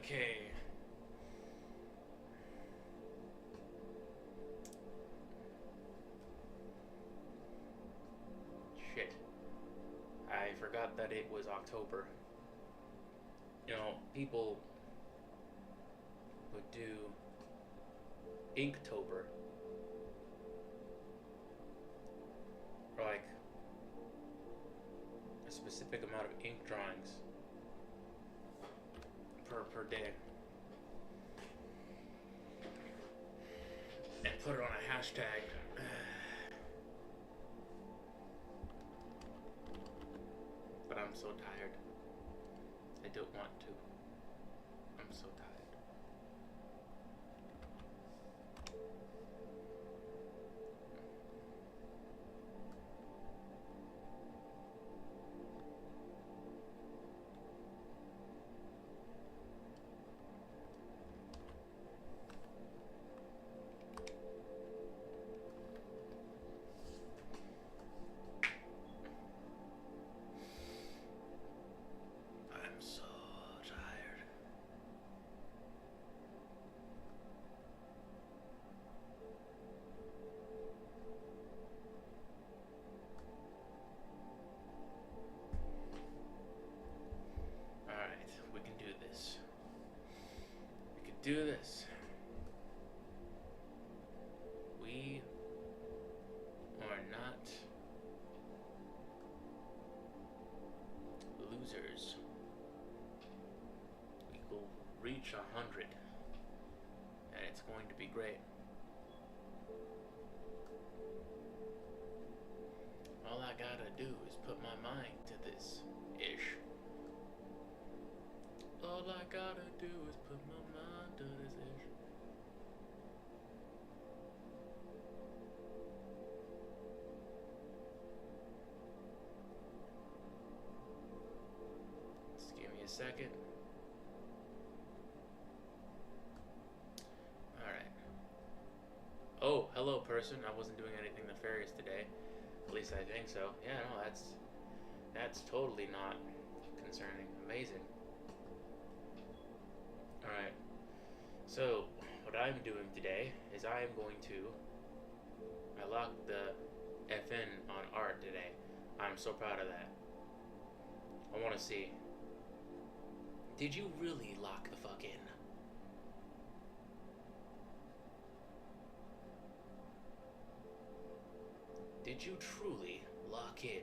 Okay. Shit. I forgot that it was October. You know, people would do Inktober. Or like a specific amount of ink drawings per day. And put it on a hashtag. But I'm so tired. I don't want to. I'm so tired. I'm so tired. Alright, we can do this. We can do this. We are not losers. We will reach 100, and it's going to be great. All I gotta do is put my mind to this ish. All I gotta do is put my mind to this ish. Just give me a second. Alright. Oh, hello person. I wasn't doing anything nefarious today. At least I think so. Yeah, no, that's totally not concerning. Amazing. Alright. So, what I'm doing today is I am going to... I locked the FN on art today. I'm so proud of that. I want to see. Did you really lock the fuck in? Did you truly lock in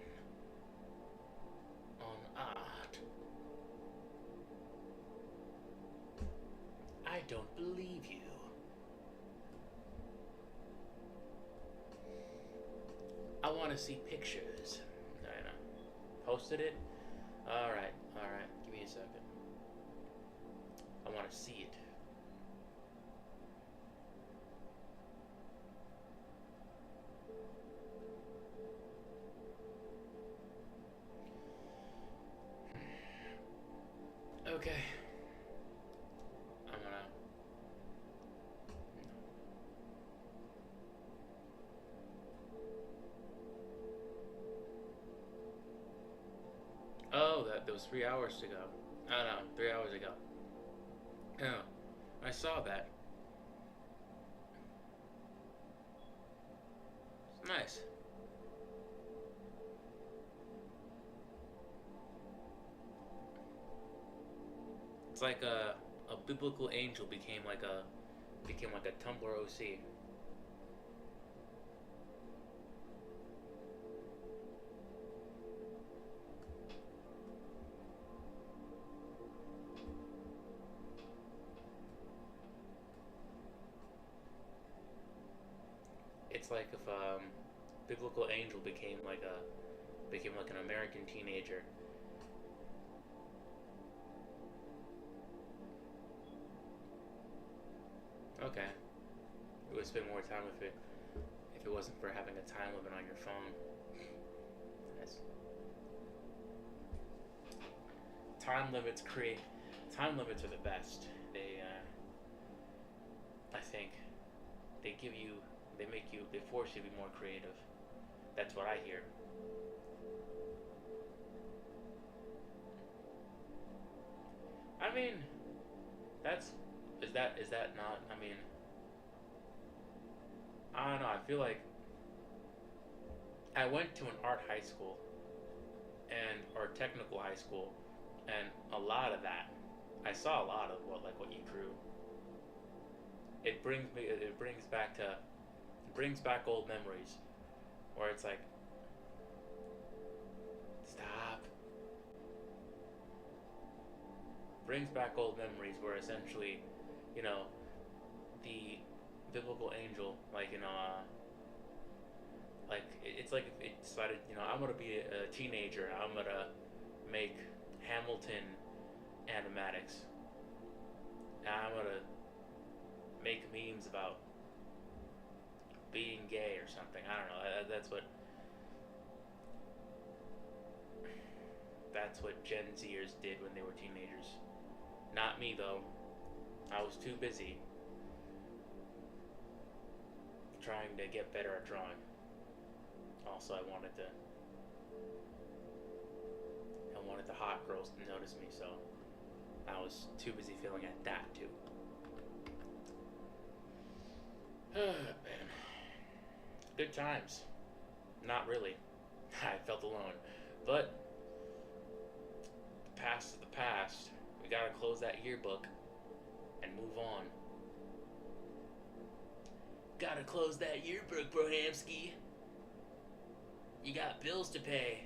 on art? I don't believe you. I want to see pictures. I know. Posted it? Alright, alright. Give me a second. I want to see it. Okay. I'm gonna... Oh, that was 3 hours ago. Oh no, 3 hours ago. Oh, I saw that. Nice. It's like a biblical angel became like a Tumblr OC. It's like if biblical angel became like an American teenager. Okay. You would spend more time with it if it wasn't for having a time limit on your phone. Yes. Time limits are the best. They I think they force you to be more creative. That's what I hear. I mean, That's is that not? I mean, I don't know. I feel like I went to an art high school and or technical high school, and a lot of that, I saw a lot of what you drew. It brings back old memories where it's like, stop. Brings back old memories where essentially, you know, the biblical angel, like like it's like if it decided, I'm gonna be a teenager. I'm gonna make Hamilton animatics. And I'm gonna make memes about being gay or something. I don't know. That's what Gen Zers did when they were teenagers. Not me though. I was too busy trying to get better at drawing. Also, I wanted the hot girls to notice me, so I was too busy feeling at that too. Man, good times. Not really. I felt alone, but the past is the past. We gotta close that yearbook and move on. Gotta close that yearbook, Brohamski. You got bills to pay.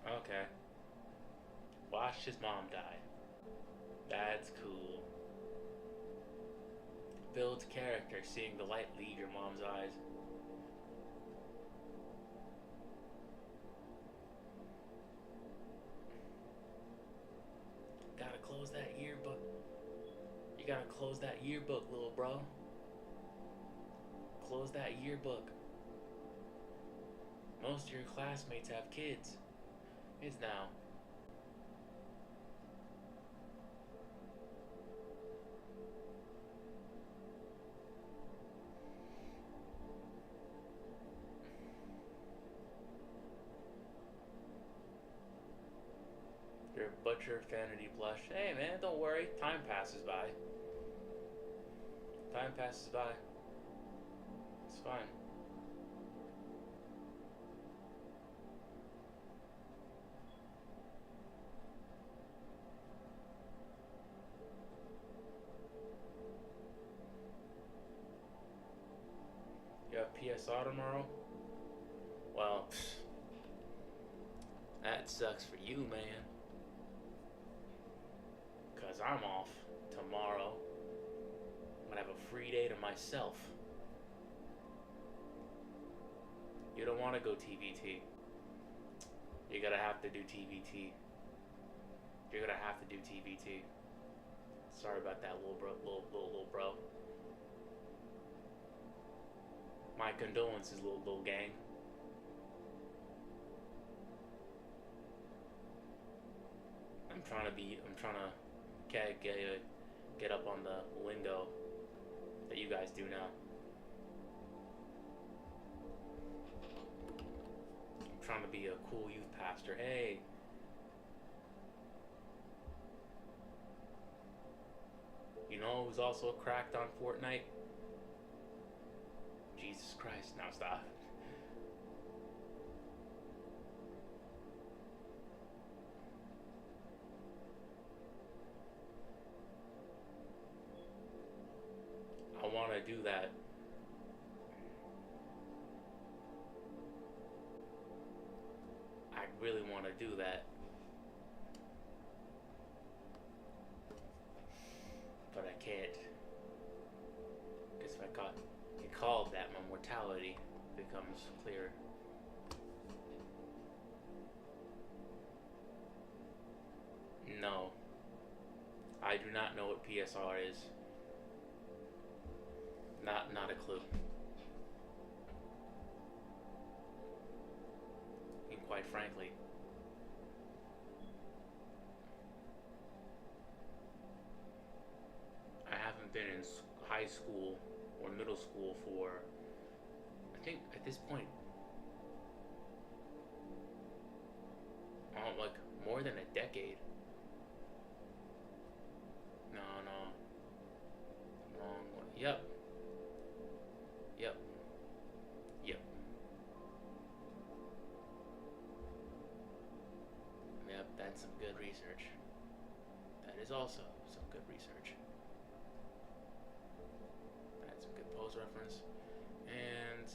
Okay. Watched his mom die. That's cool. Builds character seeing the light leave your mom's eyes. Gotta close that yearbook. You gotta close that yearbook, little bro. Close that yearbook. Most of your classmates have kids. Kids now. Your butcher vanity blush. Hey man, don't worry. Time passes by. Time passes by. It's fine. You have PSR tomorrow? Well, that sucks for you, man. Cause I'm off tomorrow. I'm gonna have a free day to myself. You don't want to go TVT. You're gonna have to do TVT. You're gonna have to do TVT. Sorry about that, little bro. My condolences, little gang. I'm trying to get up on the lingo that you guys do now. I'm trying to be a cool youth pastor. Hey, you know who's also cracked on Fortnite? Jesus Christ, now stop. I want to do that. I really want to do that. But I can't. Because if I get called that, my mortality becomes clear. No. I do not know what PSR is. Not a clue. And quite frankly, I haven't been in high school or middle school for, I think at this point, like more than a decade. No, no, wrong one. Yep, yep, yep, yep. That's some good research. That is also some good research. That's a good pose reference. And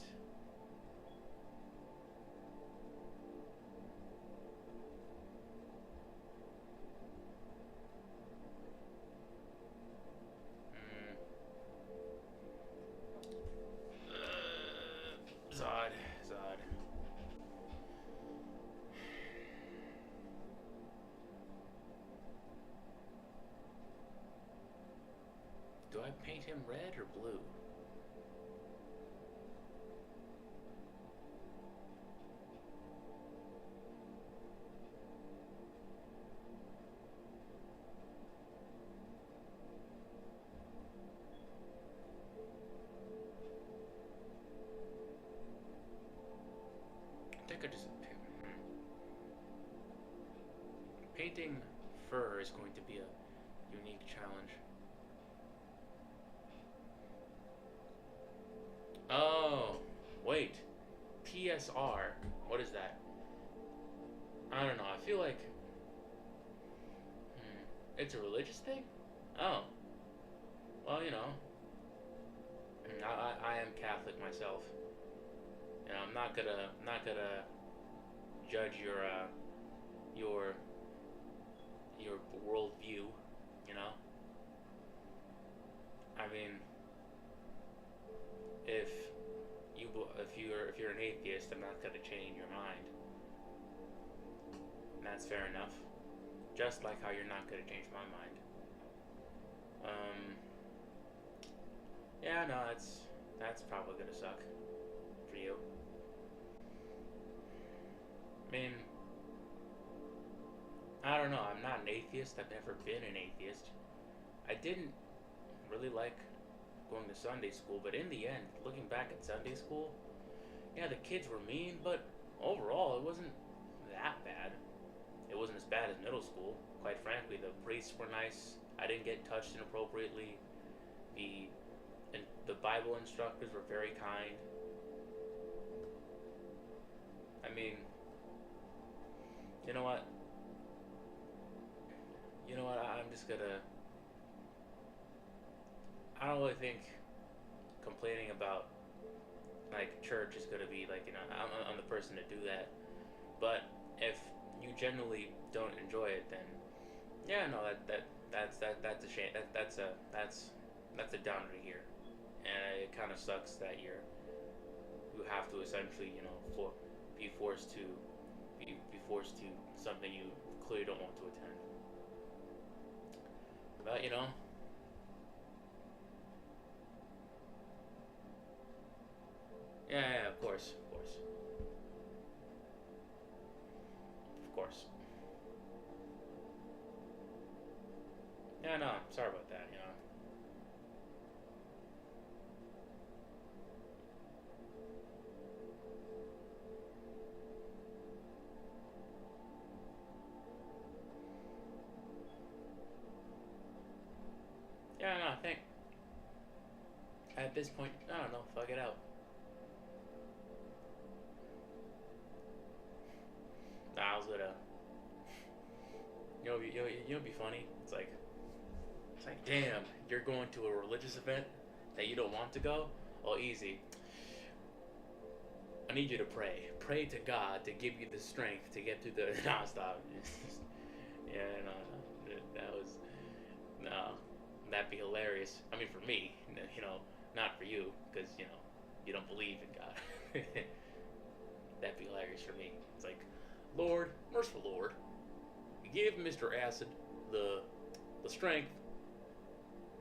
Zod, Zod. Do I paint him red or blue? I think I just painting fur is going to be a unique challenge. Oh, wait. PSR. What is that? I don't know. I feel like it's a religious thing. Oh, well, you know, I am Catholic myself. You know, I'm not gonna judge your your worldview. You know, I mean, if if you're an atheist, I'm not gonna change your mind. And that's fair enough. Just like how you're not gonna change my mind. Yeah, no, that's probably gonna suck for you. I mean, I don't know. I'm not an atheist. I've never been an atheist. I didn't really like going to Sunday school, but in the end, looking back at Sunday school, yeah, the kids were mean, but overall, it wasn't that bad. It wasn't as bad as middle school. Quite frankly, the priests were nice. I didn't get touched inappropriately. The the Bible instructors were very kind. I mean, you know what? You know what? I'm just gonna. I don't really think complaining about like church is gonna be like, you know, I'm the person to do that. But if you genuinely don't enjoy it, then yeah, no, that's a shame. That's a downer to hear, and it kind of sucks that you have to essentially, you know, be forced to be forced to something you clearly don't want to attend. But you know, yeah, yeah, of course, of course, of course. Yeah, no, sorry about that. You know. Yeah, no, I think at this point, I don't know, fuck it out. Nah, I was gonna, you know, be funny. It's like, damn, you're going to a religious event that you don't want to go. Oh, easy. I need you to pray. Pray to God to give you the strength to get through the. Nah, stop. Yeah, no, no, that was no. That'd be hilarious. I mean, for me, you know, not for you, because you know, you don't believe in God. That'd be hilarious for me. It's like, Lord, merciful Lord, give Mr. Acid the strength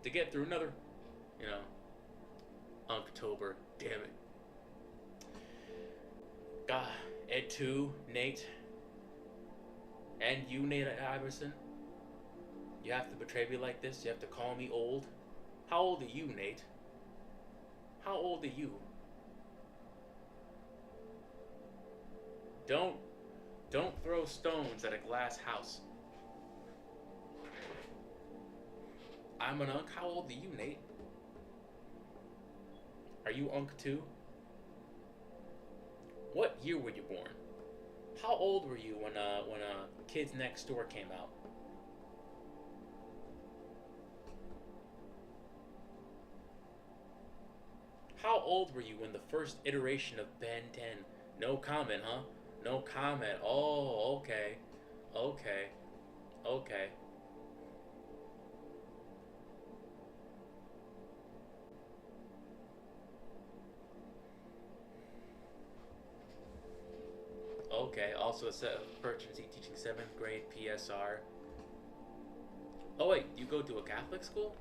to get through another, you know, October. Damn it. God, Ed 2, Nate, and you, Nate Iverson. You have to betray me like this. You have to call me old. How old are you, Nate? How old are you? Don't don't throw stones at a glass house. I'm an unk. How old are you, Nate? Are you unk too? What year were you born? How old were you when Kids Next Door came out? How old were you when the first iteration of Ben 10? No comment, huh? No comment. Oh, okay. Okay. Okay. Okay. Also, a set of Perchency teaching 7th grade PSR. Oh, wait. You go to a Catholic school?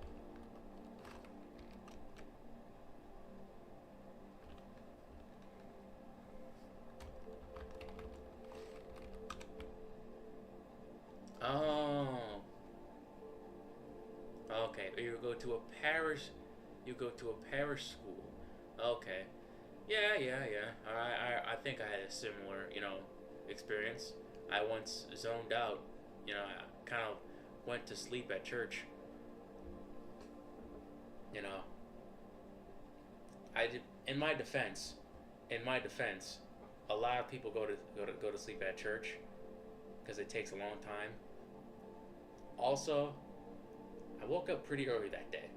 Oh. Okay. You go to a parish. You go to a parish school. Okay. Yeah. I think I had a similar, experience. I once zoned out. I kind of went to sleep at church. You know, I did. In my defense, a lot of people go to sleep at church because it takes a long time. Also, I woke up pretty early that day.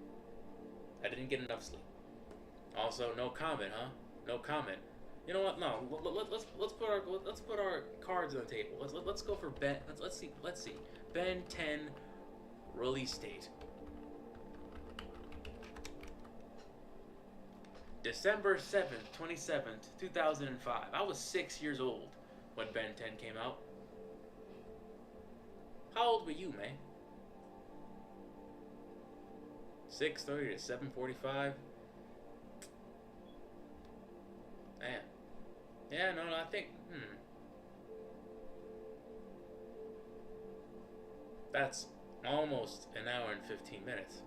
I didn't get enough sleep. Also, no comment, huh? No comment. You know what? No. Let's put our cards on the table. Let's go for Ben. Let's see. Ben 10 release date. December 7th, 2005. I was 6 years old when Ben 10 came out. How old were you, man? 6:30 to 7:45. Man. Yeah, no, I think, that's almost an hour and 15 minutes.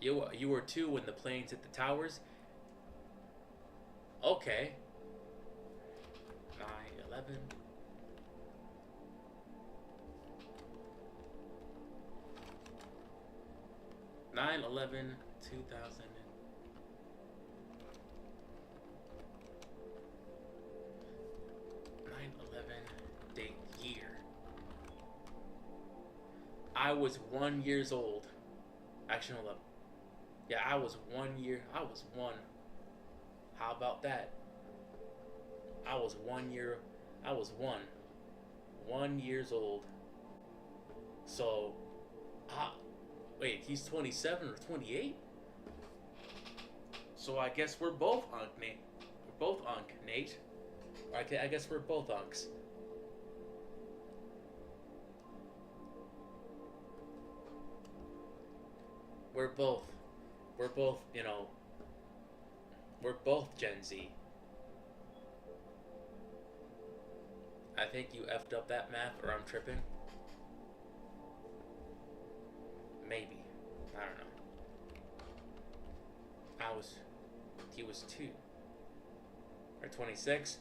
You were 2 when the planes hit the towers? Okay. 9/11. 9/11, 2000. 9/11 date year. I was 1 years old. Actually, no, yeah, I was 1 year. I was one. How about that? I was 1 year. I was 1 years old. So, wait, he's 27 or 28? So I guess we're both unk, Nate. We're both unk, Nate. Okay, I guess we're both unks. We're both, we're both, we're both Gen Z. I think you effed up that math, or I'm tripping. Maybe. I don't know. He was 2. Or 26?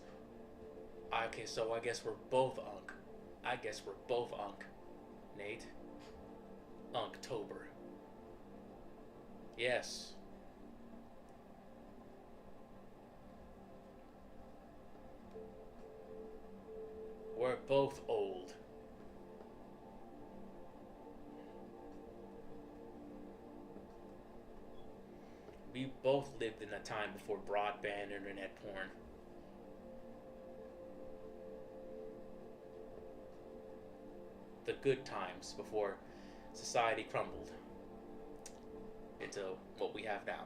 Okay, so I guess we're both unk. I guess we're both unk. Nate. Unktober. Yes. We're both old. We both lived in a time before broadband internet porn. The good times before society crumbled into what we have now.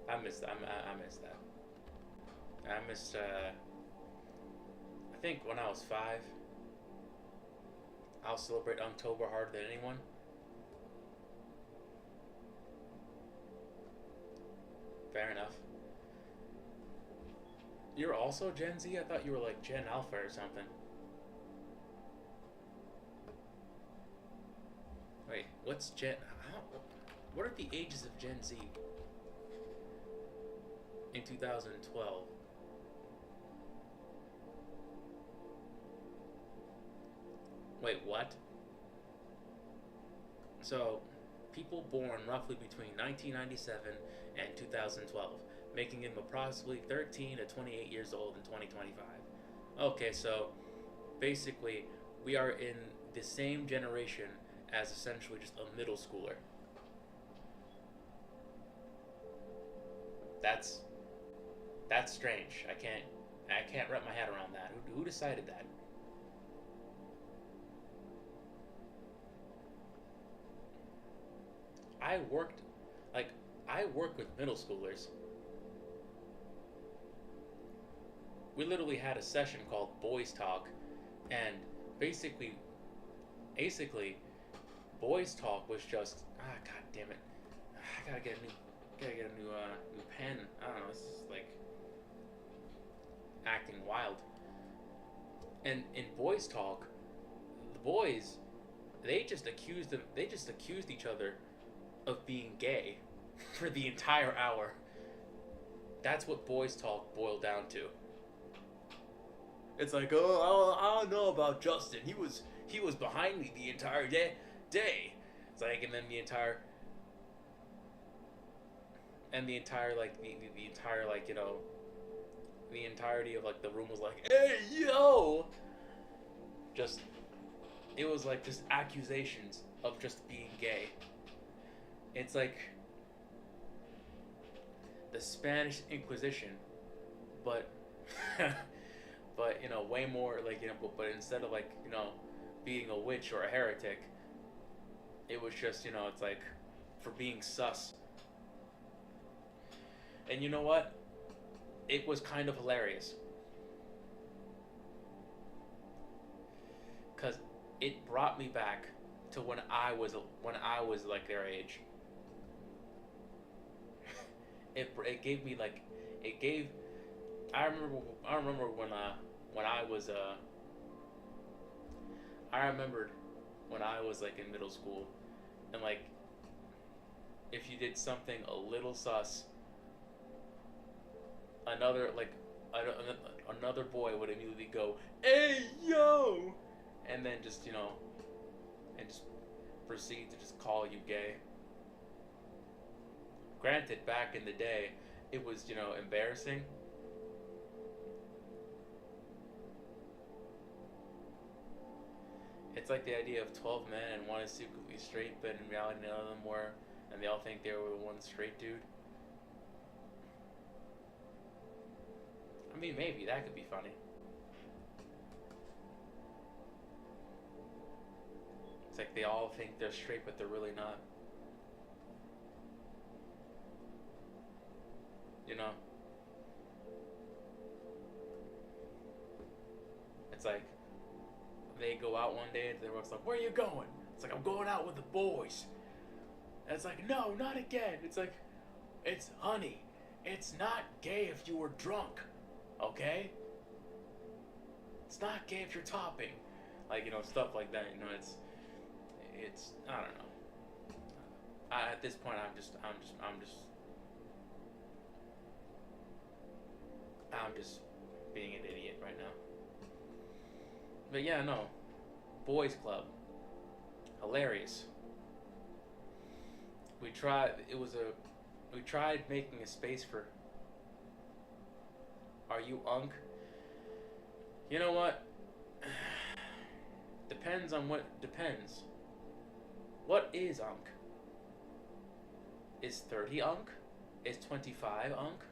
I miss that. I miss that. I miss. I think when I was 5, I'll celebrate October harder than anyone. Fair enough. You're also Gen Z? I thought you were like Gen Alpha or something. what's Gen? What are the ages of Gen Z in 2012? Wait, what? So, people born roughly between 1997 and 2012, making them approximately 13 to 28 years old in 2025. Okay, so basically, we are in the same generation as essentially just a middle schooler. That's that's strange. I can't wrap my head around that. Who decided that? I worked like I work with middle schoolers. We literally had a session called Boys Talk, and basically, basically, Boys Talk was just god damn it, I gotta get a new pen. I don't know. This is like acting wild. And in Boys Talk, the boys they just accused each other of being gay for the entire hour. That's what Boys Talk boiled down to. It's like, oh, I don't know about Justin. He was behind me the entire day. It's like, and then the entire like the entire like the entirety of like the room was like, hey yo, just it was like just accusations of just being gay. It's like the Spanish Inquisition, but but way more like but instead of like being a witch or a heretic, it was just it's like for being sus. And you know what? It was kind of hilarious because it brought me back to when I was like their age. It gave me like it gave I remember when I was I remembered when I was like in middle school, and like if you did something a little sus, another like another boy would immediately go, hey yo, and then just and just proceed to just call you gay. Granted, back in the day, it was embarrassing. It's like the idea of 12 men and one is secretly straight, but in reality none of them were, and they all think they were the one straight dude. I mean, maybe that could be funny. It's like they all think they're straight, but they're really not. You know? It's like they go out one day and everyone's like, where are you going? It's like, I'm going out with the boys. And it's like, no, not again. It's like, it's honey. It's not gay if you were drunk. Okay? It's not gay if you're topping. Like, stuff like that. It's, I don't know. At this point, I'm just being an idiot right now. But yeah, no. Boys Club. Hilarious. We tried making a space for Are You Unk? You know what? Depends on what depends. What is Unk? Is 30 Unk? Is 25 Unk?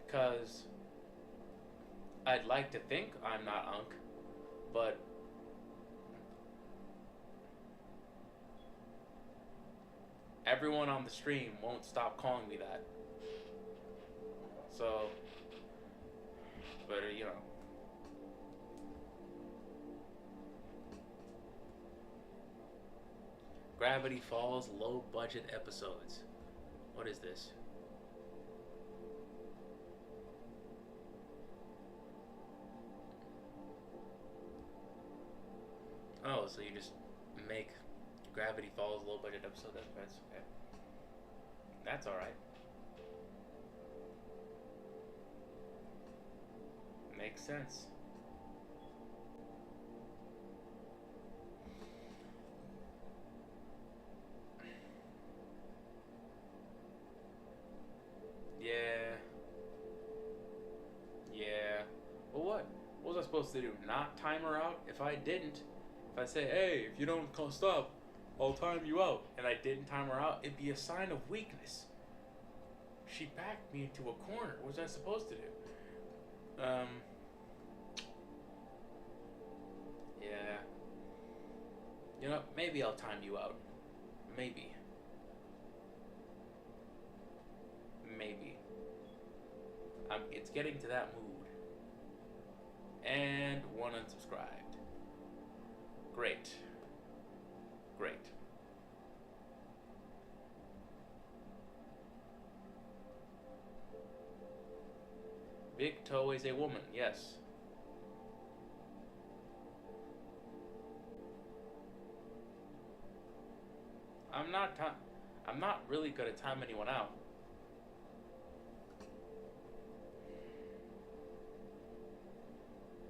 Because I'd like to think I'm not Unk, but everyone on the stream won't stop calling me that. So, but Gravity Falls low budget episodes. What is this? Oh, so you just make Gravity Falls low budget episode. That's okay. That's all right. Makes sense. Yeah. Yeah. Well, what was I supposed to do? Not time her out? If I didn't, if I say, hey, if you don't stop, I'll time you out, and I didn't time her out, it'd be a sign of weakness. She backed me into a corner. What was I supposed to do? Yeah. You know, maybe I'll time you out. Maybe. Maybe. It's getting to that mood. And one unsubscribed. Great. Great. Big toe is a woman, yes. I'm not really gonna time anyone out.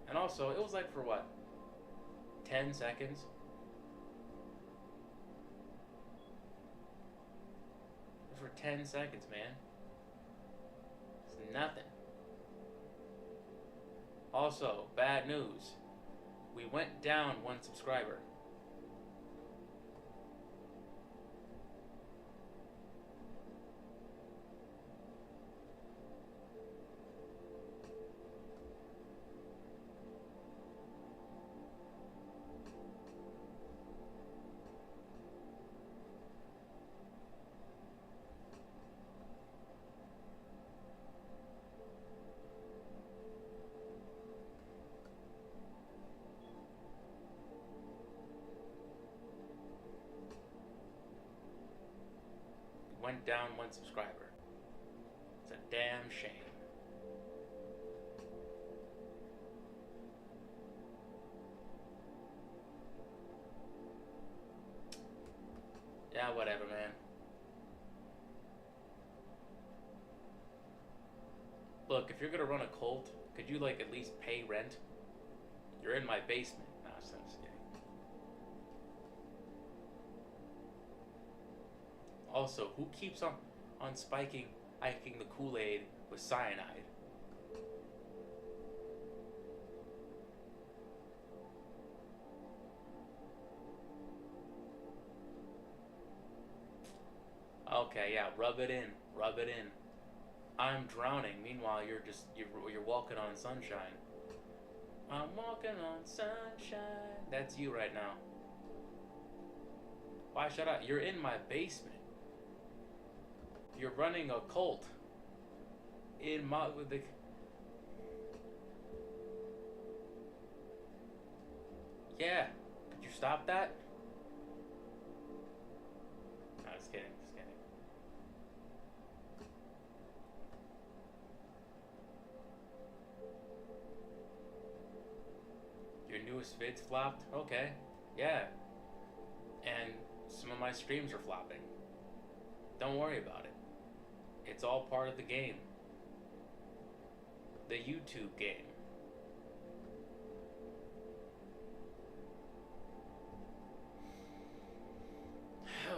And also, it was like for what? 10 seconds? For 10 seconds, man. It's nothing. Also, bad news. We went down one subscriber. Went down one subscriber. It's a damn shame. Yeah, whatever, man. Look, if you're gonna run a cult, could you like at least pay rent? You're in my basement. Nah, I'm just kidding. Also, who keeps on spiking hiking the Kool-Aid with cyanide? Okay, yeah, rub it in. Rub it in. I'm drowning. Meanwhile, you're walking on sunshine. I'm walking on sunshine. That's you right now. Why shut up? You're in my basement. You're running a cult. In my with the. Yeah. Could you stop that? No, just kidding. Just kidding. Your newest vids flopped? Okay. Yeah. And some of my streams are flopping. Don't worry about it. It's all part of the game. The YouTube game.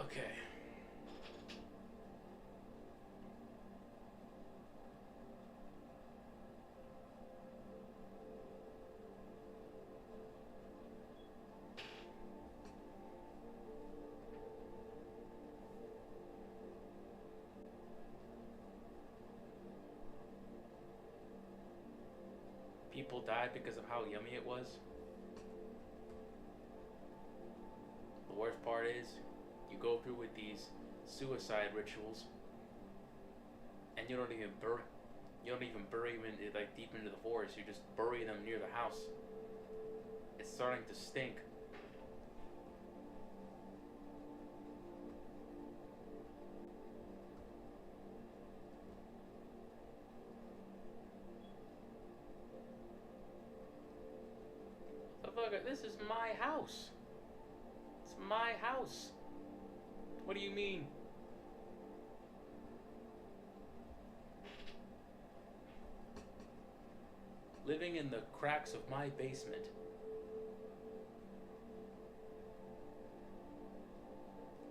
Okay. People died because of how yummy it was. The worst part is, you go through with these suicide rituals, and you don't even bury them in, like deep into the forest. You just bury them near the house. It's starting to stink. Motherfucker, this is my house. It's my house. What do you mean? Living in the cracks of my basement.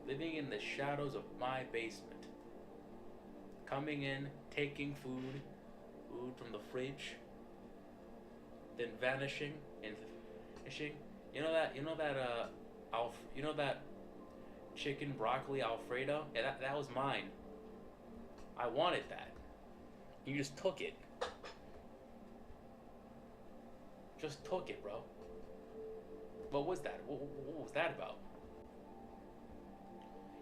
Living in the shadows of my basement. Coming in, taking food from the fridge, then vanishing and finishing. You know that chicken broccoli Alfredo? Yeah, that was mine. I wanted that. You just took it. Just took it, bro. What was that? What was that about?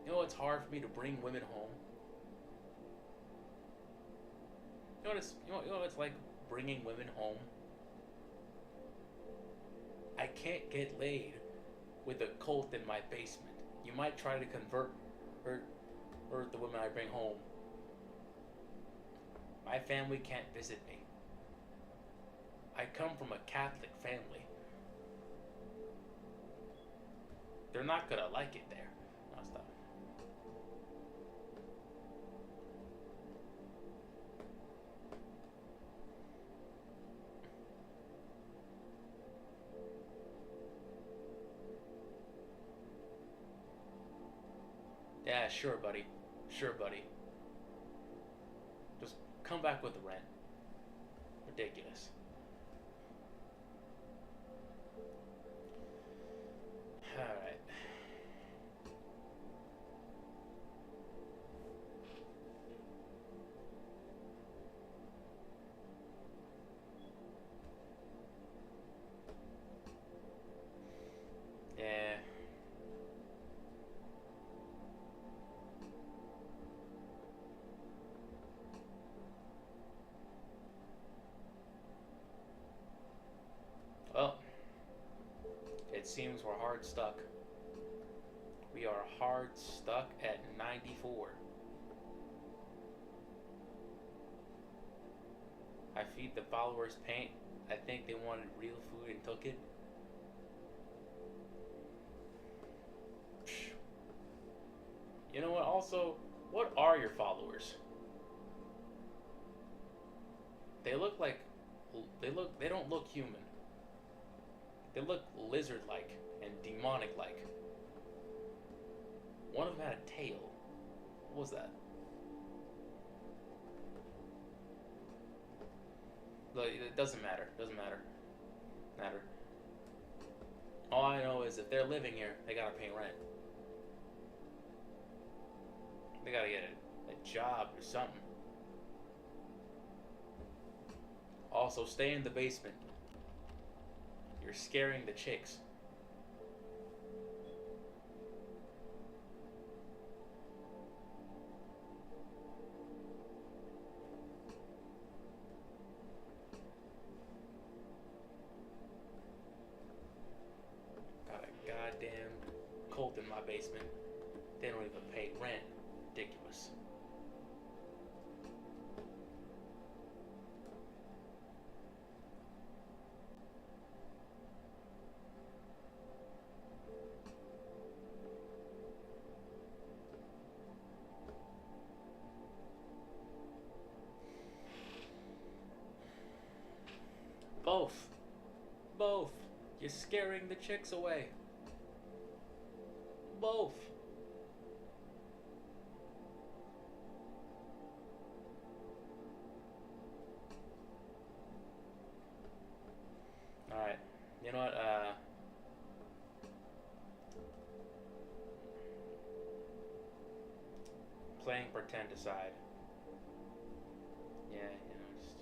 You know it's hard for me to bring women home? You know what it's like bringing women home? I can't get laid with a cult in my basement. You might try to convert the women I bring home. My family can't visit me. I come from a Catholic family. They're not gonna like it there. No, stop. Yeah, sure, buddy. Sure, buddy. Just come back with the rent. Ridiculous. Alright. Yeah. Well, it seems we're hard stuck. We are hard stuck at 94. I feed the followers paint. I think they wanted real food and took it. You know what? Also, what are your followers? They look like they don't look human. They look lizard-like and demonic-like. One of them had a tail. What was that? Look, it doesn't matter. Doesn't matter. All I know is if they're living here, they gotta pay rent. They gotta get a job or something. Also, stay in the basement. You're scaring the chicks. Got a goddamn cult in my basement. They don't even pay rent. Ridiculous. Both. Both. You're scaring the chicks away. Both. Alright. You know what? Playing pretend aside. Yeah, just...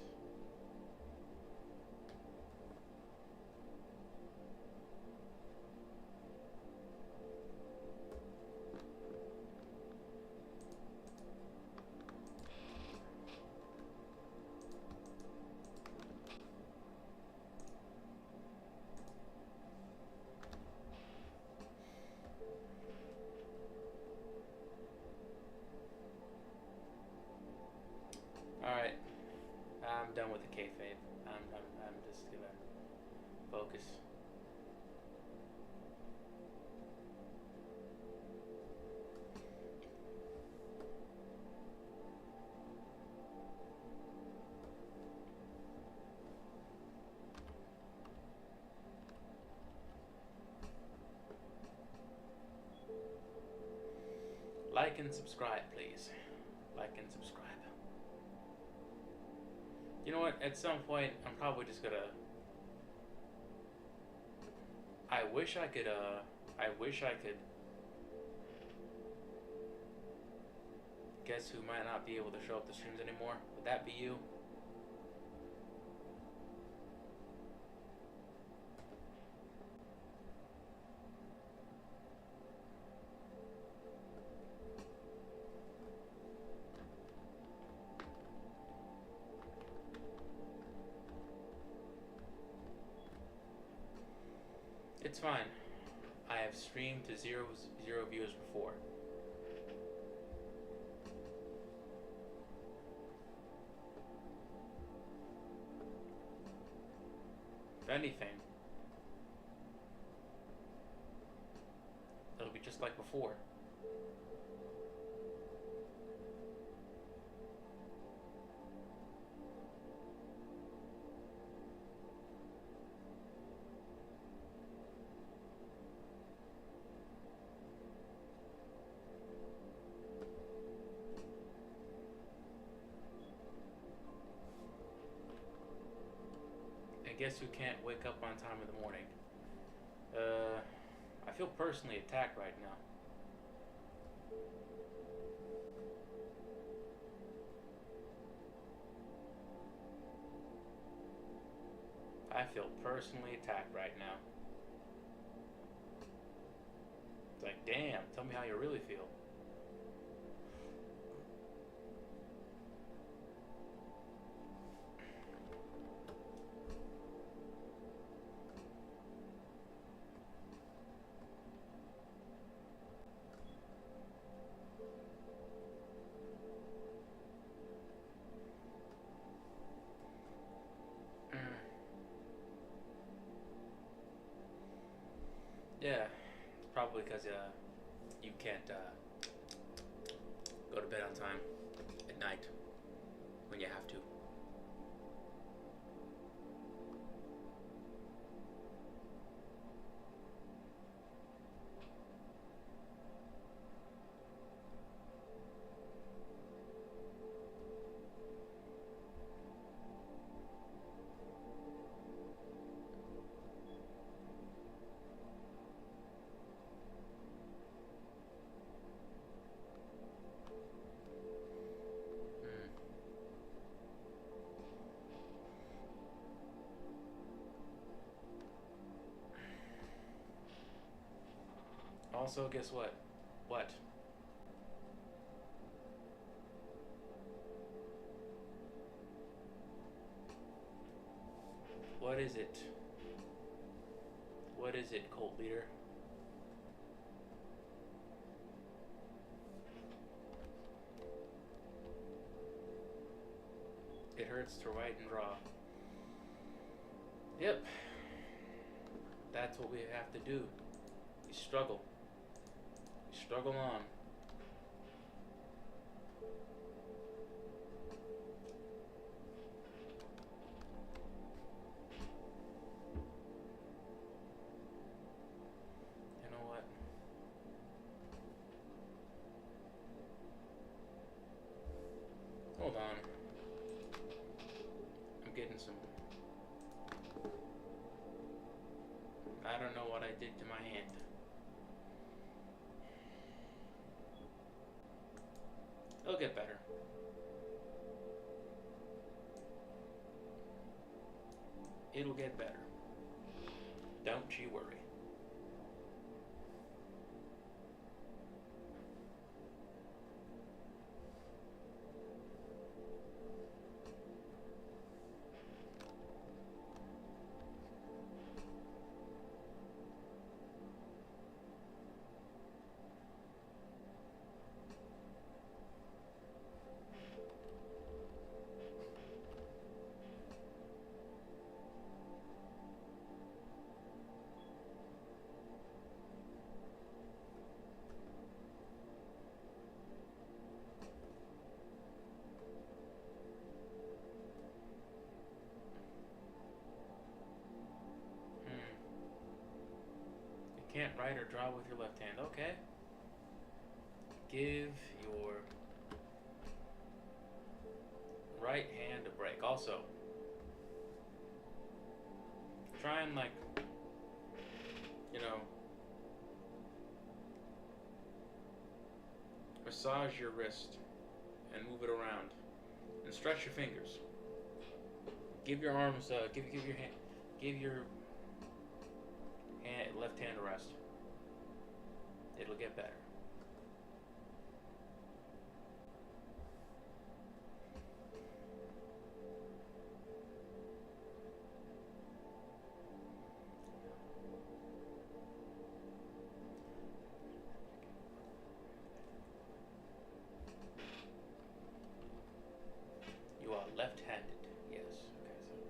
Alright. I'm done with the kayfabe. I'm just gonna focus. Like and subscribe, please. Like and subscribe. You know what? At some point, I'm probably just gonna. I wish I could. Guess who might not be able to show up to streams anymore? Would that be you? It's fine. I have streamed to zero viewers before. If anything, it'll be just like before. Guess who can't wake up on time in the morning? I feel personally attacked right now. I feel personally attacked right now. It's like, damn, tell me how you really feel. Yeah, it's probably because you can't go to bed on time at night when you have to. Also, guess what? What? What is it? What is it, cult leader? It hurts to write and draw. Yep. That's what we have to do. We struggle. We struggle on. You know what? Hold on. I'm getting some... I don't know what I did to my hand. It'll get better. It'll get better. Don't you worry. Can't write or draw with your left hand. Okay. Give your right hand a break. Also, try and like, you know, massage your wrist and move it around and stretch your fingers. Give your arms, give your hand, give your left hand a rest. It'll get better. You are left-handed, yes. Okay, so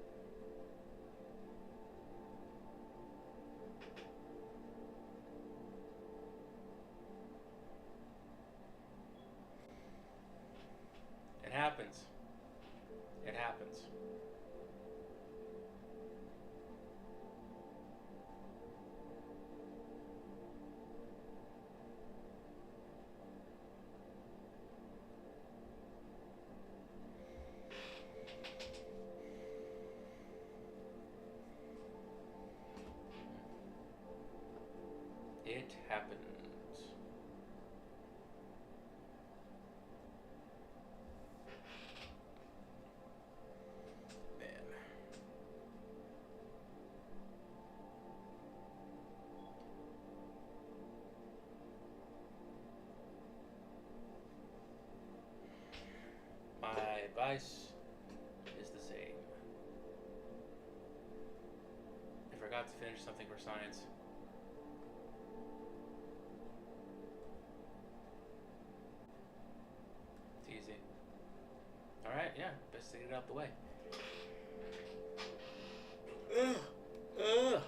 it happens. It happens. It happens. Man. My advice is the same. I forgot to finish something for science. It's easy. Alright, yeah, best to get it out the way. Ugh. Ugh.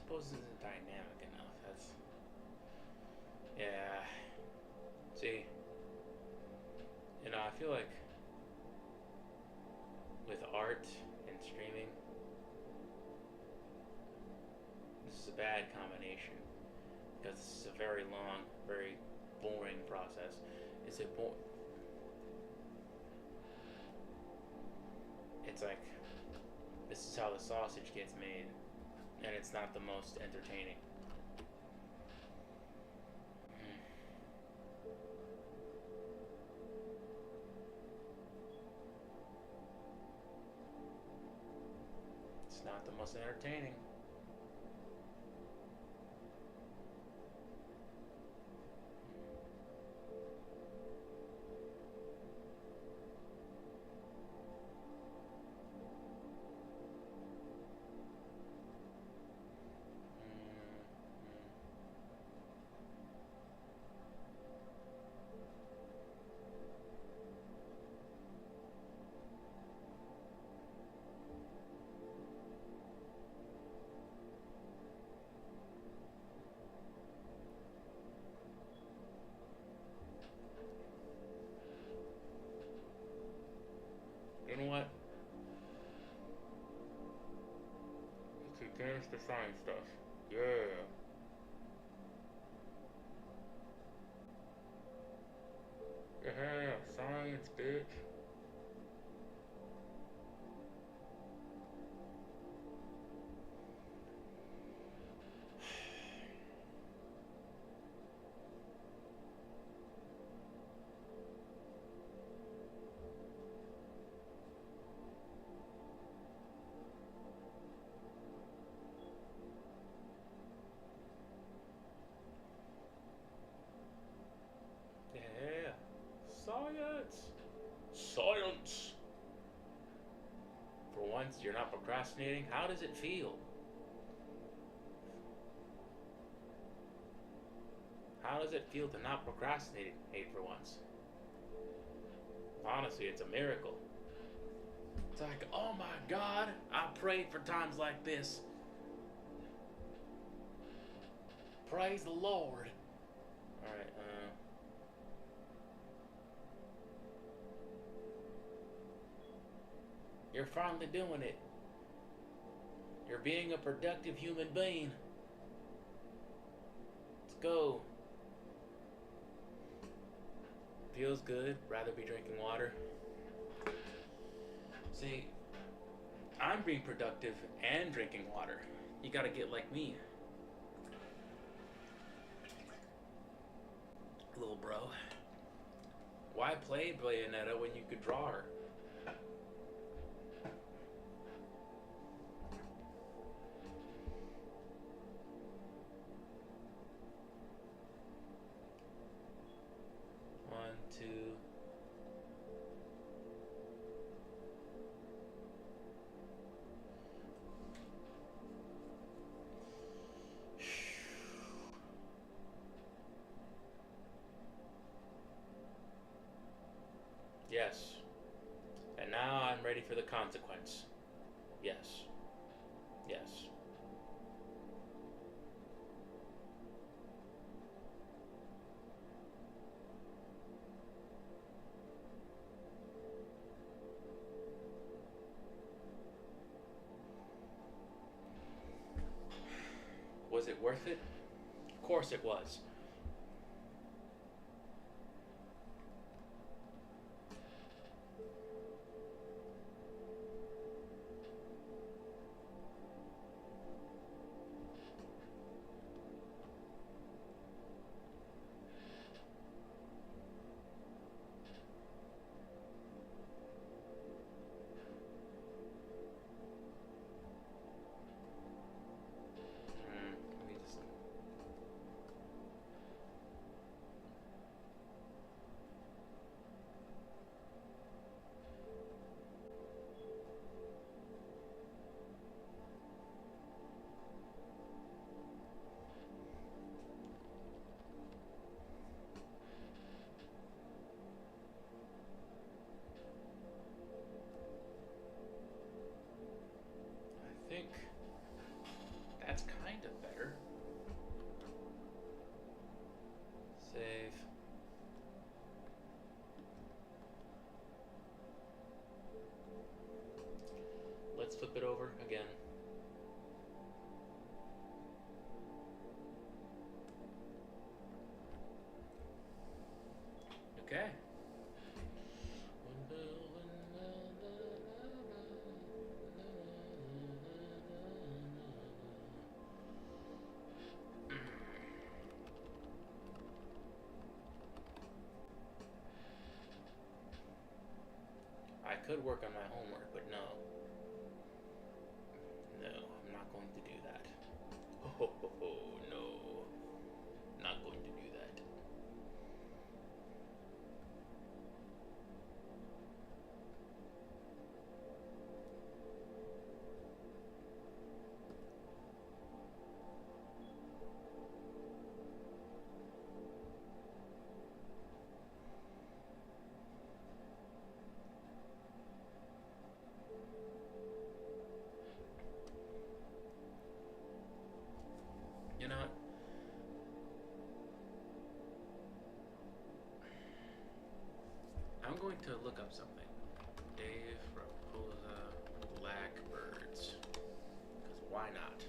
suppose this isn't dynamic enough. That's yeah. See, I feel like with art and streaming, this is a bad combination because it's a very long, very boring process. Is it boring? It's like this is how the sausage gets made, and it's not the most entertaining. It's not the most entertaining. You know what? Okay, finish the science stuff. Yeah. Yeah, science, bitch. Yeah. Science. Science. For once, you're not procrastinating. How does it feel? How does it feel to not procrastinate for once? Honestly, it's a miracle. It's like, oh my God, I prayed for times like this. Praise the Lord. Alright, you're finally doing it. You're being a productive human being. Let's go. Feels good. Rather be drinking water. See, I'm being productive and drinking water. You gotta get like me. Little bro. Why play Bayonetta when you could draw her? One, two. Yes. And now I'm ready for the consequence. Yes. Yes. Was it worth it? Of course it was. Let me just. Let's flip it over again. Okay. I could work on my homework, but no. No, I'm not going to do that. Oh, no. Not going to do that. You know what? I'm going to look up something. Dave Raposa Blackbirds. Because why not?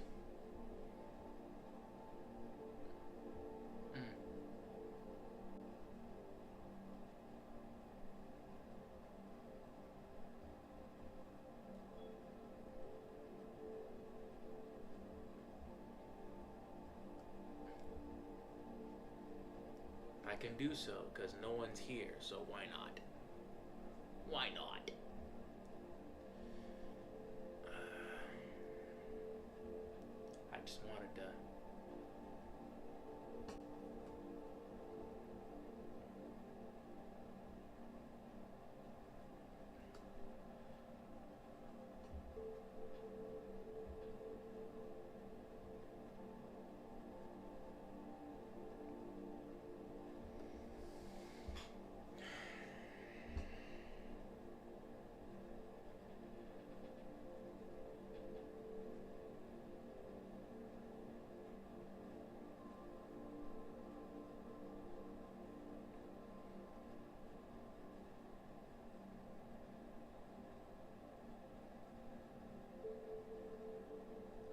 I can do so because no one's here, so why not? Why not? I just wanted to.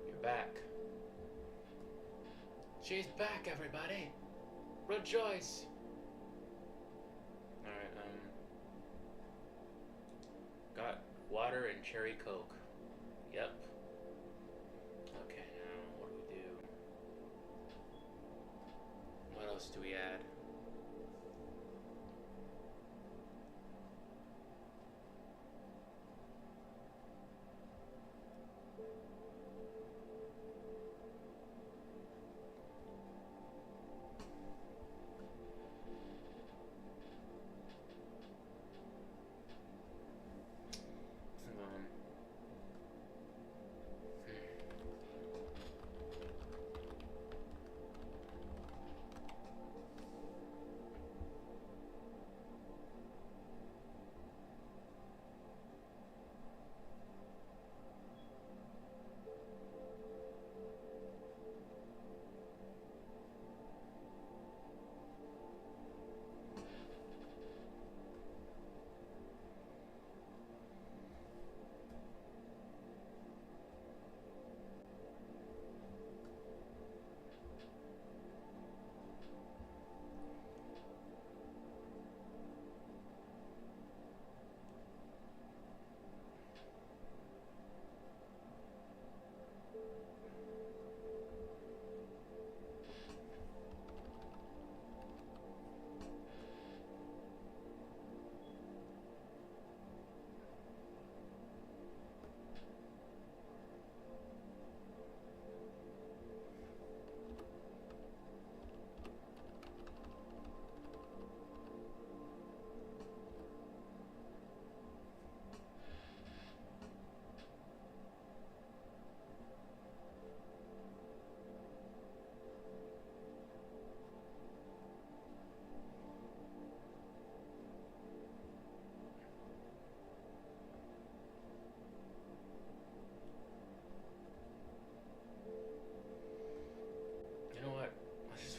You're back. She's back, everybody! Rejoice! Alright, got water and cherry coke. Yep. Okay, now what do? What else do we add?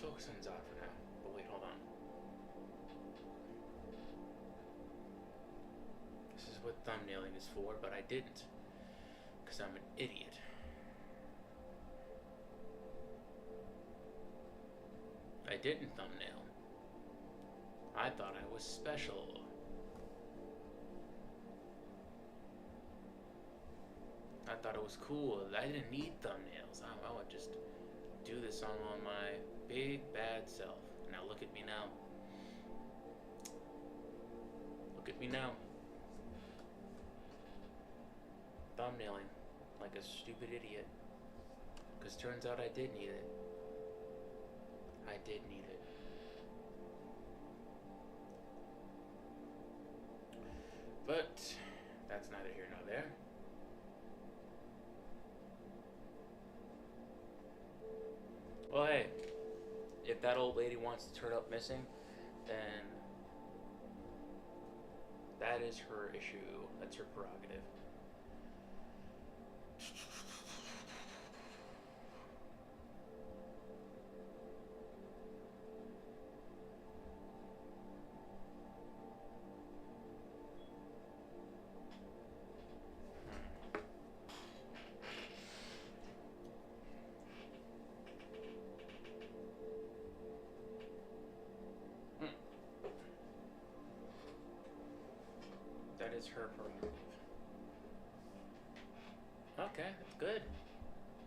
Focusing's on for now. But wait, hold on. This is what thumbnailing is for, but I didn't Because I'm an idiot. I didn't thumbnail. I thought I was special. I thought it was cool. I didn't need thumbnails. I would just do this on my big bad self. Now look at me now. Look at me now. Thumbnailing like a stupid idiot. Because turns out I did need it. I did need it. But that's neither here nor there. Well, hey, if that old lady wants to turn up missing, then that is her issue. That's her prerogative. That is her prerogative. Okay, that's good.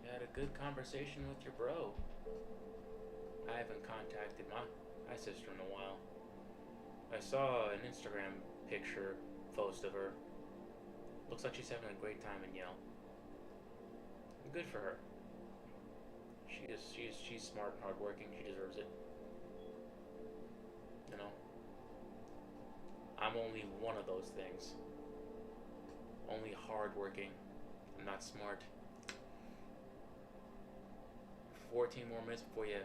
You had a good conversation with your bro. I haven't contacted my sister in a while. I saw an Instagram picture post of her. Looks like she's having a great time in Yale. Good for her. She's smart and hardworking. She deserves it. You know? I'm only one of those things. Only hardworking. I'm not smart. 14 more minutes before you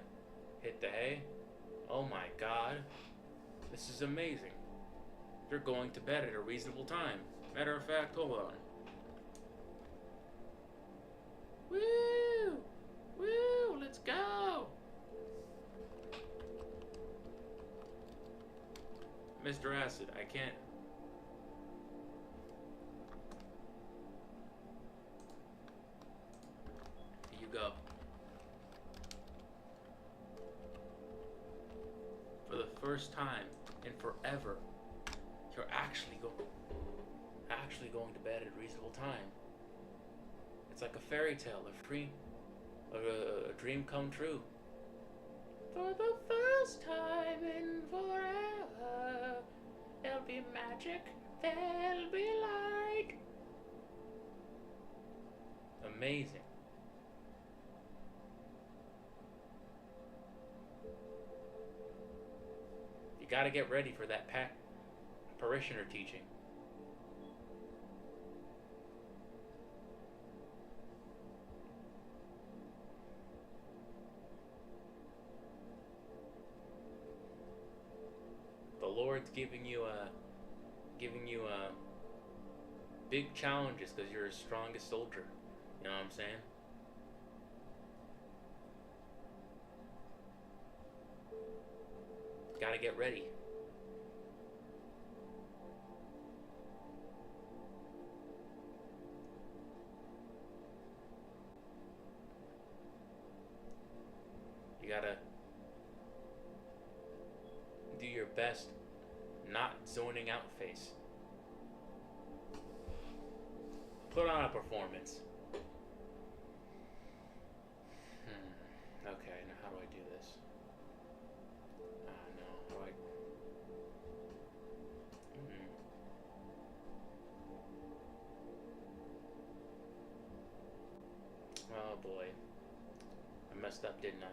hit the hay. Oh my god. This is amazing. You're going to bed at a reasonable time. Matter of fact, hold on. Woo! Woo! Let's go! Mr. Acid, I can't. Here you go. For the first time in forever, you're actually going to bed at a reasonable time. It's like a fairy tale, a dream come true. For the first time in forever, there'll be magic, there'll be light. Amazing. You gotta get ready for that parishioner teaching. The Lord's giving you big challenges because you're his strongest soldier. You know what I'm saying? Gotta get ready. You gotta do your best not zoning out face. Put on a performance. Okay, now how do I do this? No, how do I... Oh boy. I messed up, didn't I?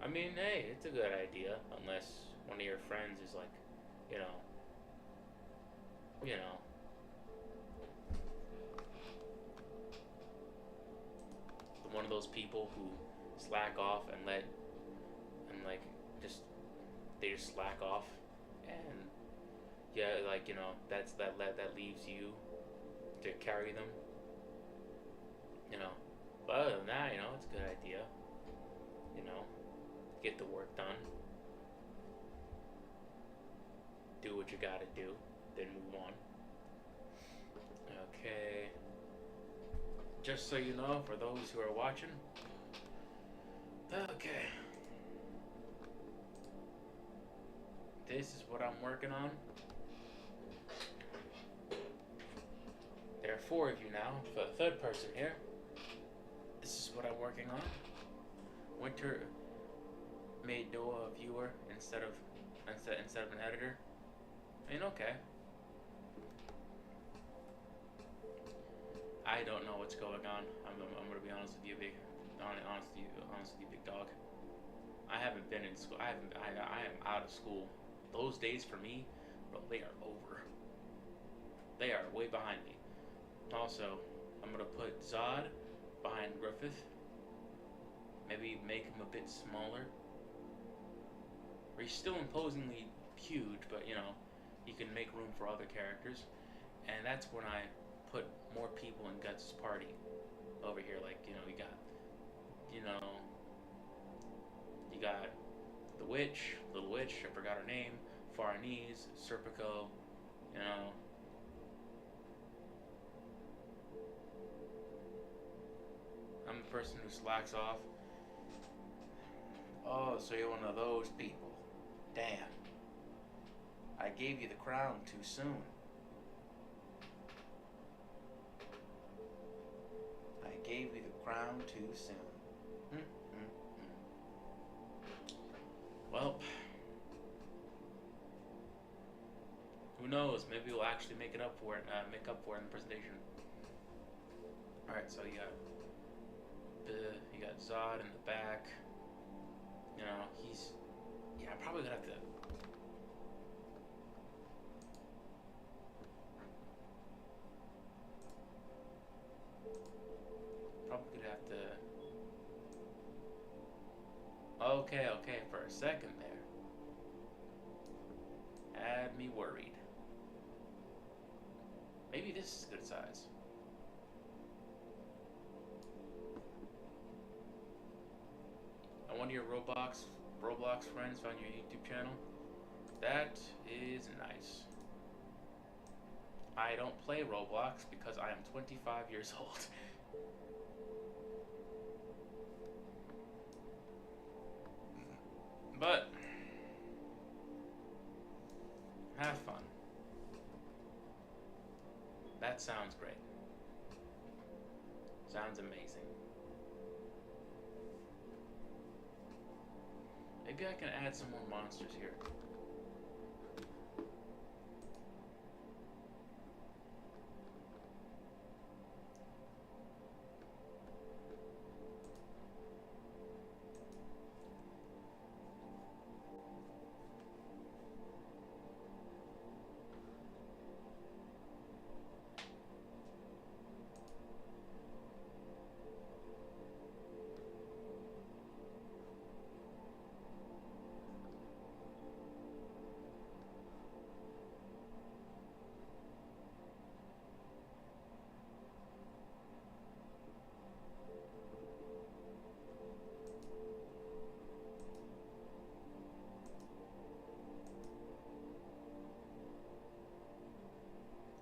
I mean, hey, it's a good idea, unless one of your friends is like, you know, one of those people who slack off and they just slack off, and yeah, like, that leaves you to carry them, but other than that, it's a good idea, get the work done, do what you gotta do, then move on. Okay. Just so you know, for those who are watching, okay. This is what I'm working on. There are 4 of you now. For the third person here, this is what I'm working on. Winter made Noah a viewer instead of an editor. I mean, okay. I don't know what's going on. I'm gonna be honest with you, honest with you, big dog. I haven't been in school. I am out of school. Those days for me, bro, they are over. They are way behind me. Also, I'm gonna put Zod behind Griffith. Maybe make him a bit smaller. He's still imposingly huge, but you know, he can make room for other characters. And that's when I put more people in Guts' party over here. Like, you know, you got the witch, little witch, I forgot her name, Farnese, Serpico, you know. I'm the person who slacks off. Oh, so you're one of those people. Damn. I gave you the crown too soon. I gave you the crown too soon. Well, who knows? Maybe we'll actually make up for it in the presentation. All right, so you got Zod in the back. You know, I'm probably gonna have to. Okay, for a second there. Had me worried. Maybe this is good size. And one of your Roblox friends on your YouTube channel. That is nice. I don't play Roblox because I am 25 years old. But have fun. That sounds great. Sounds amazing. Maybe I can add some more monsters here.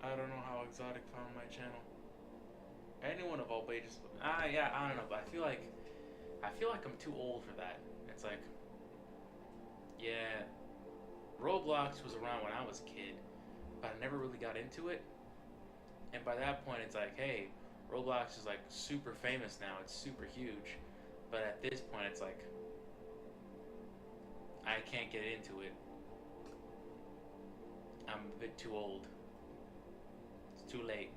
I don't know how Exotic found my channel. Anyone of all ages. Yeah, I don't know, but I feel like I'm too old for that. It's like, yeah, Roblox was around when I was a kid, but I never really got into it. And by that point, it's like, hey, Roblox is like super famous now. It's super huge. But at this point, it's like, I can't get into it. I'm a bit too old. It's too late.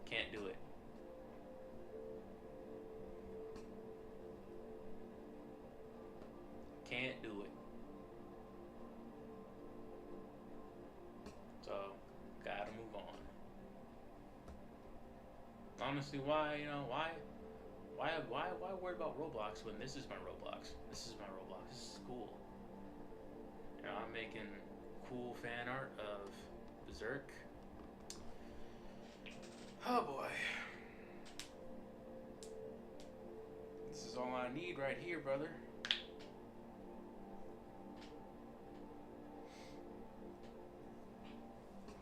Can't do it. Can't do it. So, gotta move on. Honestly, why worry about Roblox when this is my Roblox? This is my Roblox. This is cool. You know, I'm making cool fan art of Berserk. Oh boy. This is all I need right here, brother.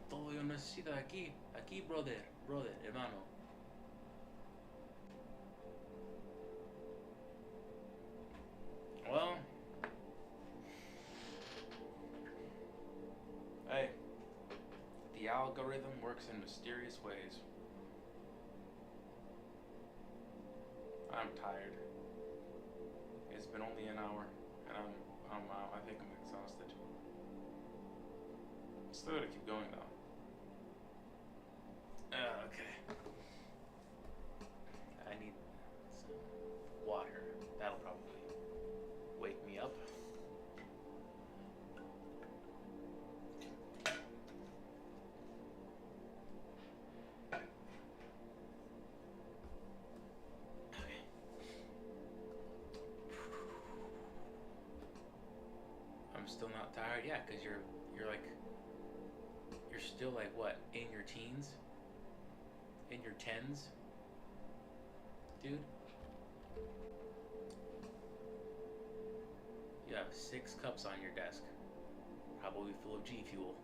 Todo yo necesito aquí, brother, hermano. Well, hey, the algorithm works in mysterious ways. I'm tired. It's been only an hour, and I think I'm exhausted. Still gotta keep going though. Okay. I need some water. That'll probably wake me up. Okay. I'm still not tired. Yeah, 'cause you're still like what, in your teens? In your tens? Dude? You have 6 cups on your desk. Probably full of G Fuel.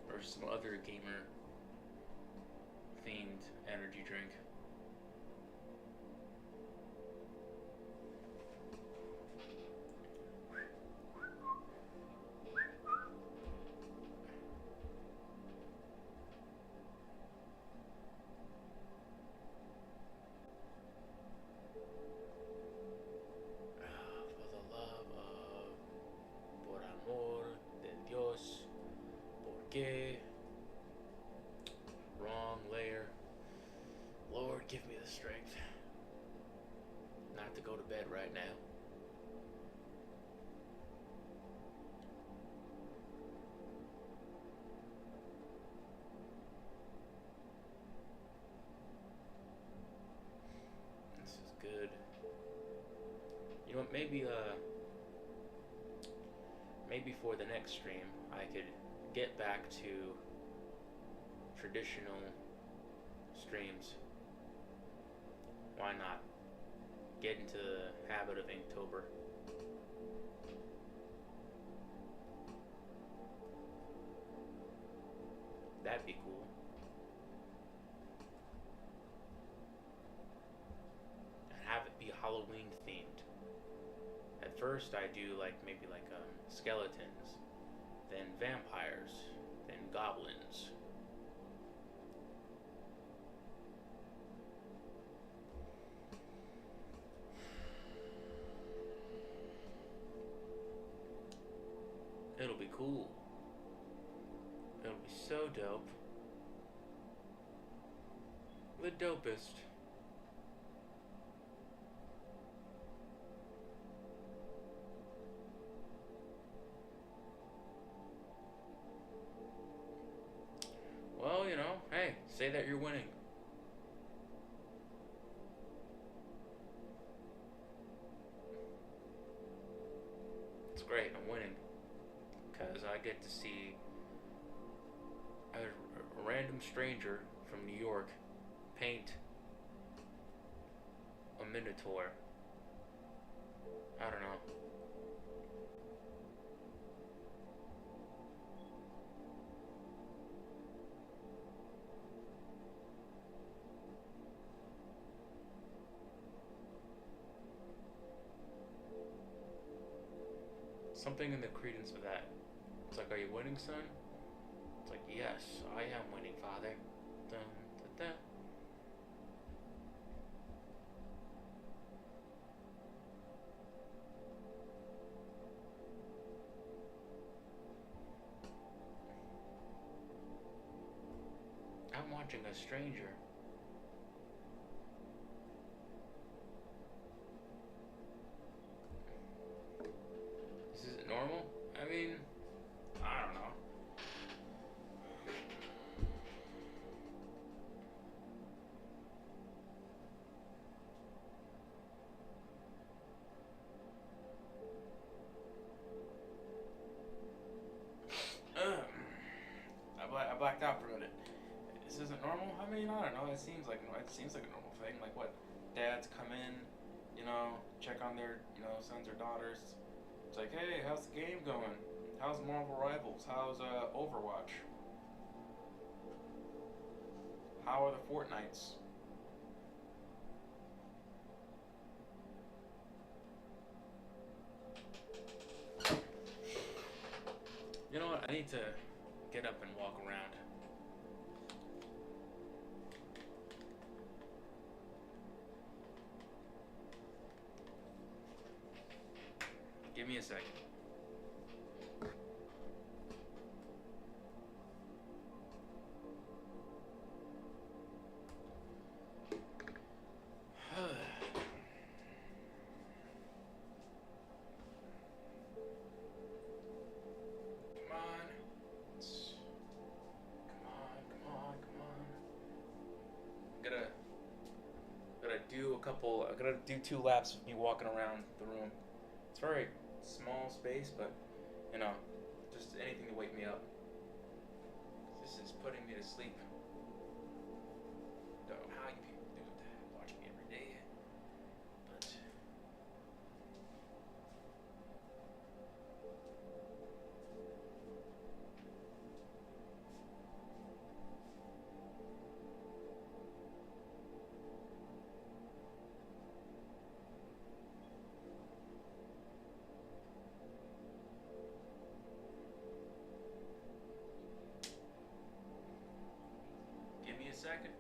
Or some other gamer themed energy drink. Wrong layer. Lord, give me the strength not to go to bed right now. This is good. You know what, maybe for the next stream I could get back to traditional streams. Why not? Get into the habit of Inktober. That'd be cool. And have it be Halloween themed. At first I do maybe skeletons, then vampires, then goblins. It'll be cool. It'll be so dope. The dopest. Well, hey, say that you're winning. It's great, I'm winning. Because I get to see a random stranger from New York paint a minotaur. I don't know. Something in the credence of that. It's like, are you winning, son? It's like, yes, I am winning, father. Dun, dun, dun. I'm watching a stranger. This isn't normal? I mean, I don't know. I blacked out for a minute. This isn't normal? I mean, I don't know. It seems like a normal thing. Like what? Dads come in, check on their, sons or daughters. It's like, hey, how's the game going? How's Marvel Rivals? How's Overwatch? How are the Fortnites? You know what? I need to get up and walk around. Give me a second. I gotta do 2 laps of me walking around the room. It's a very small space, but just anything to wake me up. This is putting me to sleep. Don't know how you people do it. Watch me every day, but give me a second.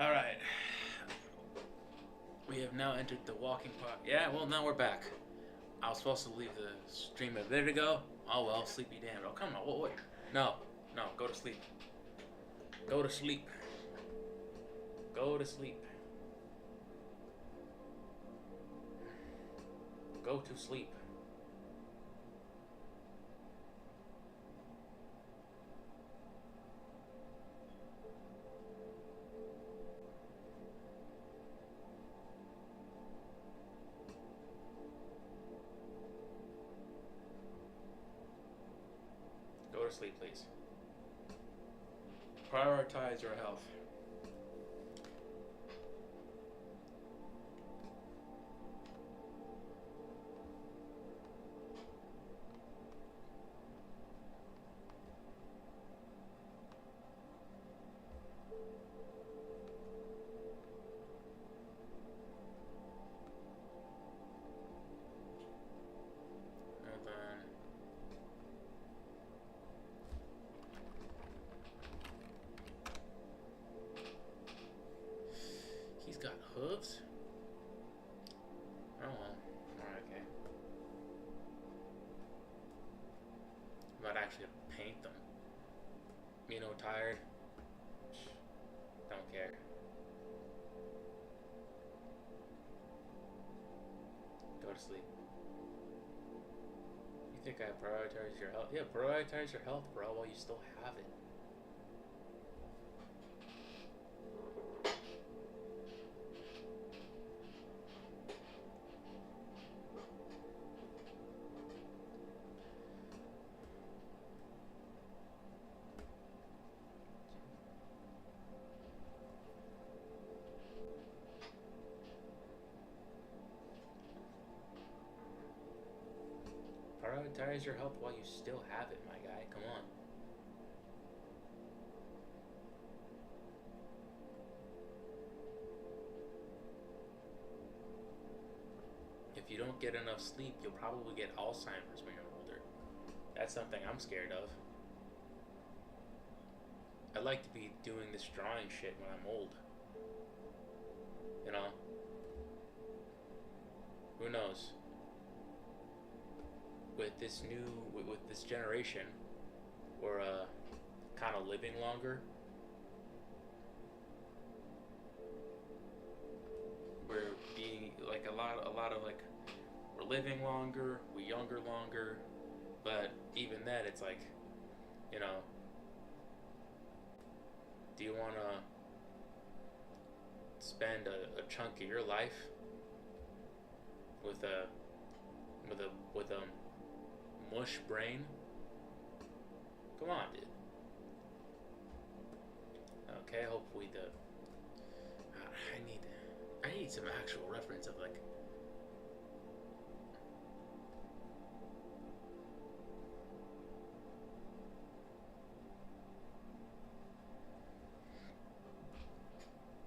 Alright. We have now entered the walking part. Yeah, well, now we're back. I was supposed to leave the stream a bit ago. Oh well, sleepy damn. Oh, come on. What? No, go to sleep. Go to sleep. Go to sleep. Go to sleep. Go to sleep, please. Prioritize your health. Hooves? Oh well. Alright, okay. I might actually paint them. Tired. Don't care. Go to sleep. You think I prioritize your health? Yeah, prioritize your health, bro, while you still have it. Prioritize your health while you still have it, my guy. Come on. If you don't get enough sleep, you'll probably get Alzheimer's when you're older. That's something I'm scared of. I'd like to be doing this drawing shit when I'm old. Who knows? with this new with this generation, we're kind of living longer. We're being like a lot of like we're living longer, we're younger longer, but even then, it's like, you know, do you want to spend a chunk of your life with a with a mush brain? Come on, dude. Okay, hopefully the I need some actual reference of like.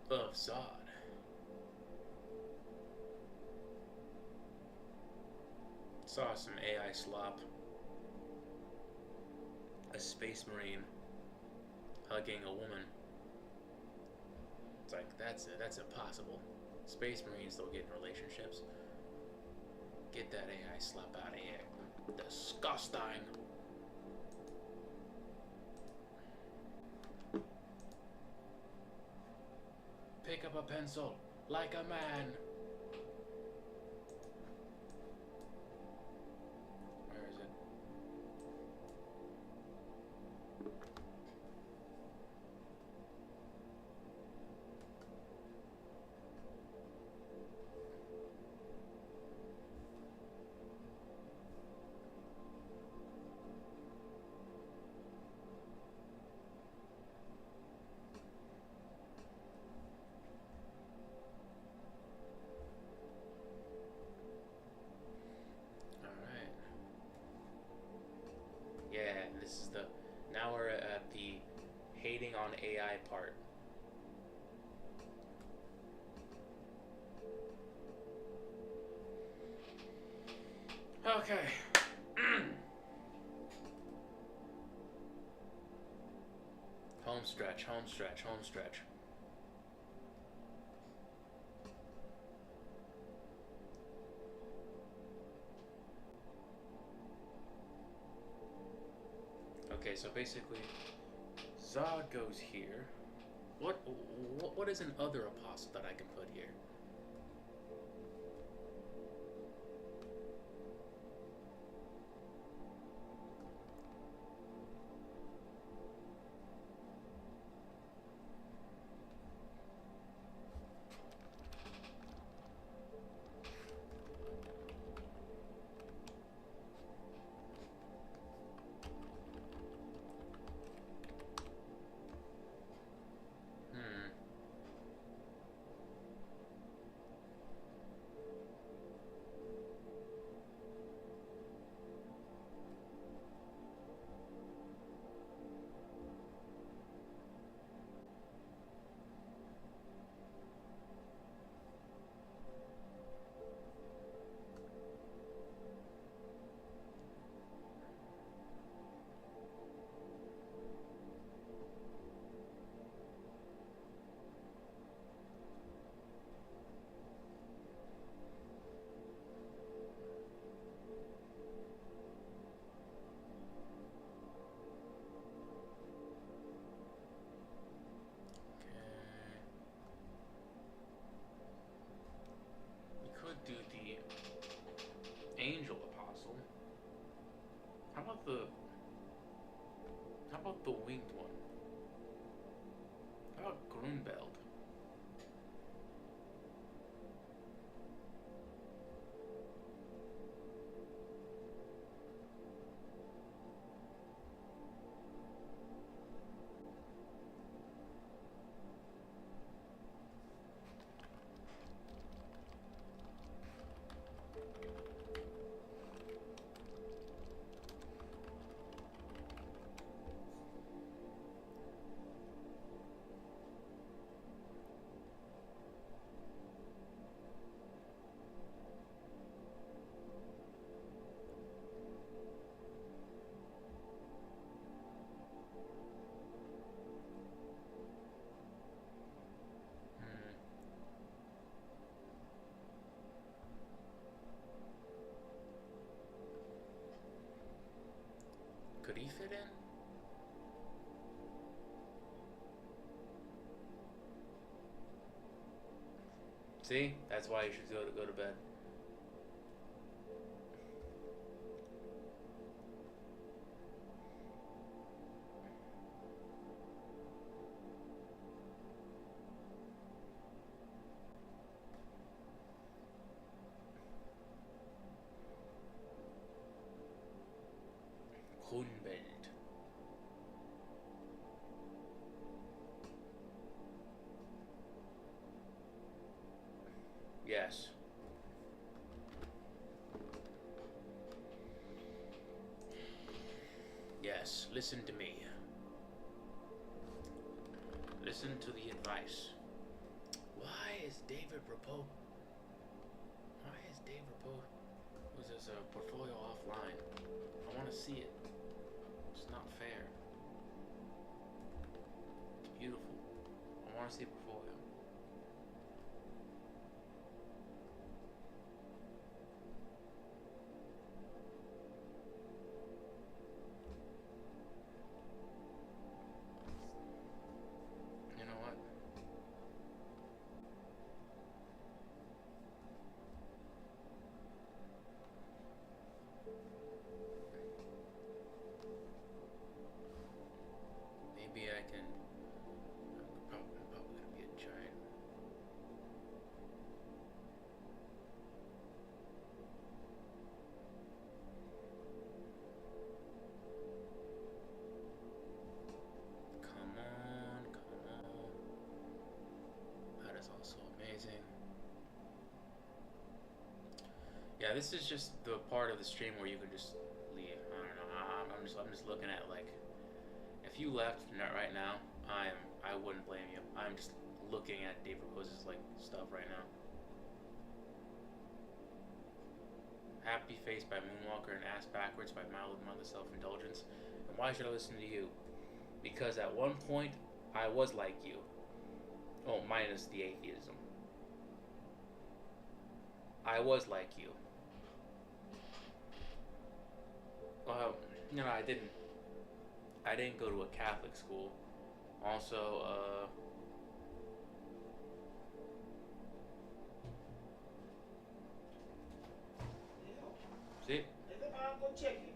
Of Zod. Saw some AI slop. A space marine hugging a woman. It's like that's impossible. Space marines don't get in relationships. Get that AI slop out of here. Disgusting. Pick up a pencil like a man. Where is it? Yeah, this is the. Now we're at the hating on AI part. Okay. Home stretch, home stretch, home stretch. Okay, so basically, Zod goes here. What is an other apostle that I can put here? Hmm. Okay. We could do the angel apostle. How about the winged one? How about Grunbeld? fit in? See? That's why you should go to bed. Kronbelt. Yes. Yes, listen to me. Listen to the advice. Why is David Rapoport? Why is David Rapoport? Was this a portfolio offline? I want to see it. It's not fair. It's beautiful. I want to see a portfolio. You know what? Maybe I can. I'm probably gonna be a giant. Come on, come on. That is also amazing. Yeah, this is just the part of the stream where you can just leave. I don't know. I'm just looking at like, if you left right now, I wouldn't blame you. I'm just looking at Dave Propose's like stuff right now. Happy Face by Moonwalker and Ass Backwards by Mild Mother Self Indulgence. And why should I listen to you? Because at one point I was like you. Oh, minus the atheism. I was like you. Well, no, I didn't. I didn't go to a Catholic school. Also, see? Go check it.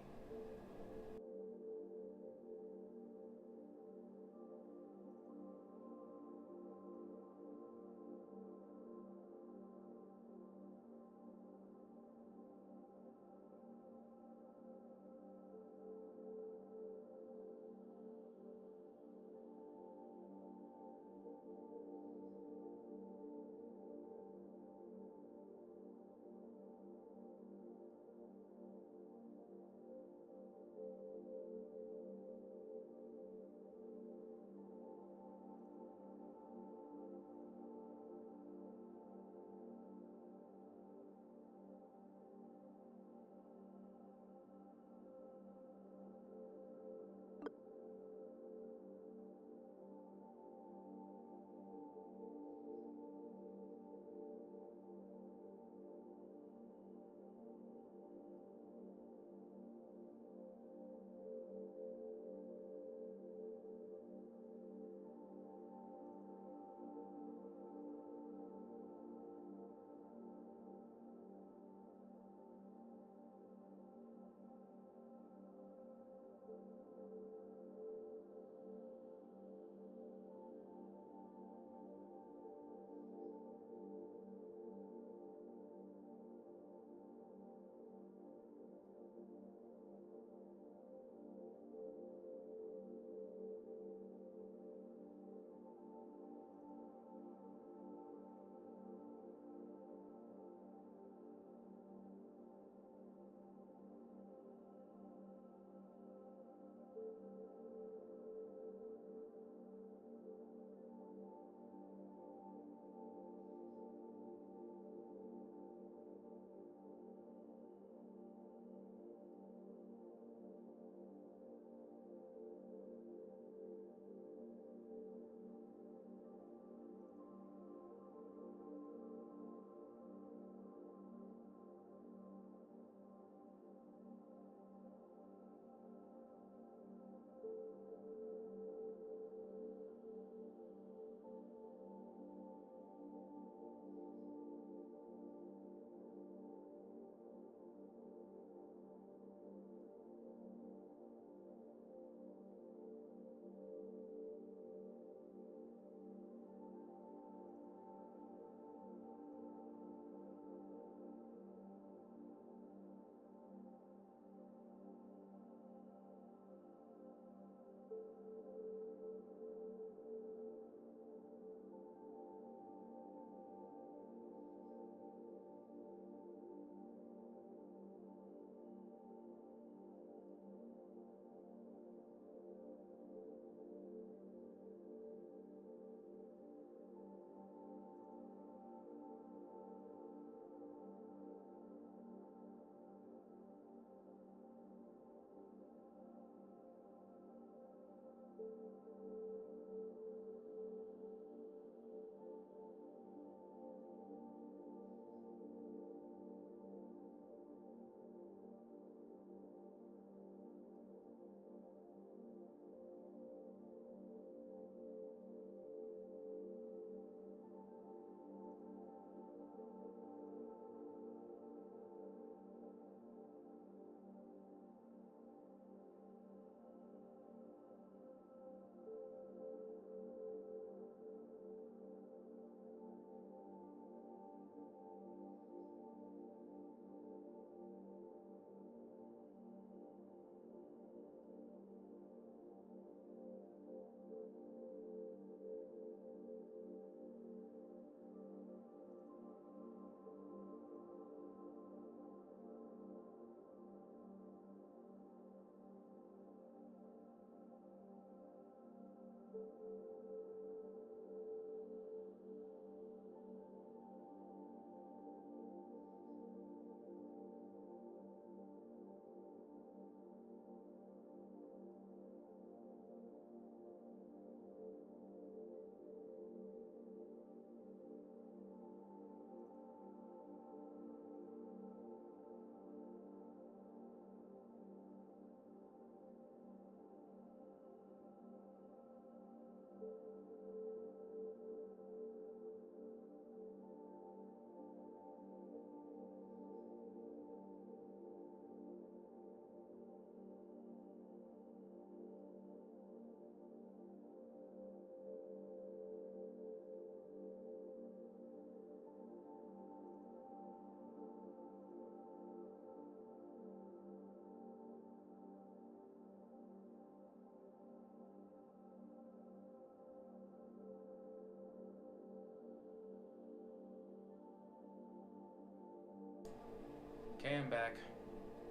Okay, I'm back.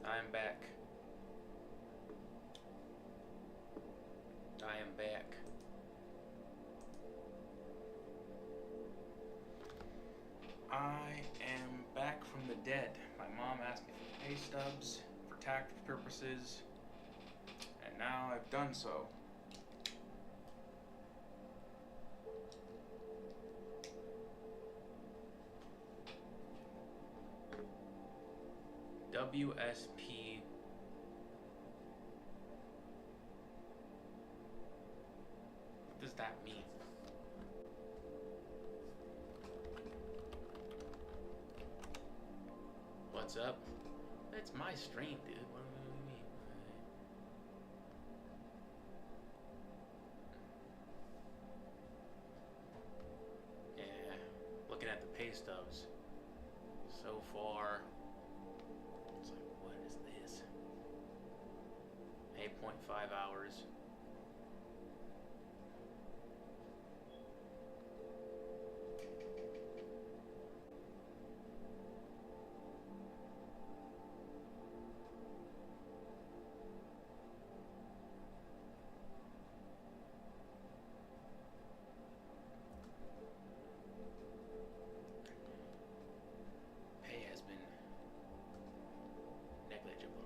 I'm back. I am back. I am back from the dead. My mom asked me for pay stubs for tax purposes, and now I've done so. WSP. What does that mean? What's up? That's my stream, dude. What do you mean? Yeah, looking at the pay stubs. So far, it's like, what is this? 8.5 hours. Pay has been negligible.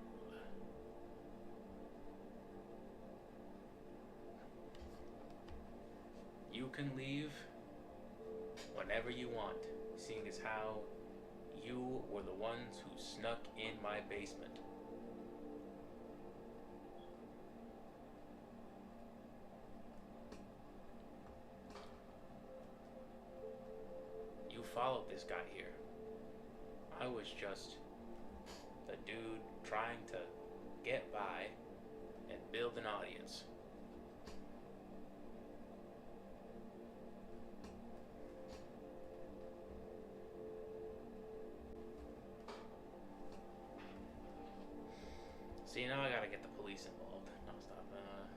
You can leave whenever you want, seeing as how you were the ones who snuck in my basement. You followed this guy here. I was just a dude trying to get by and build an audience. See, now I gotta get the police involved. No, stop. Man.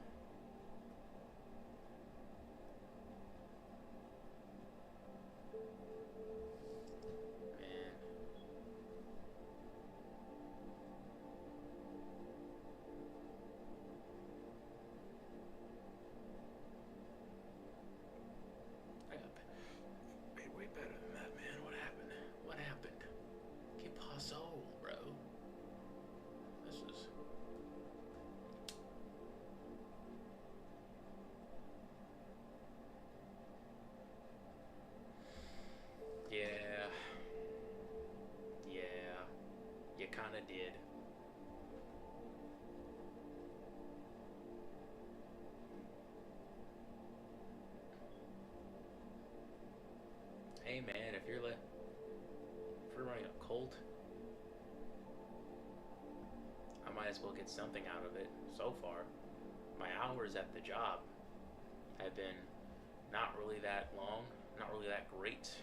I got paid way better than that, man. What happened? What happened? Que paso, bro? This is... Yeah. Yeah. You kinda did. Hey man, if you're running a cult, I might as well get something out of it. So far, my hours at the job have been not really that long, not really that great,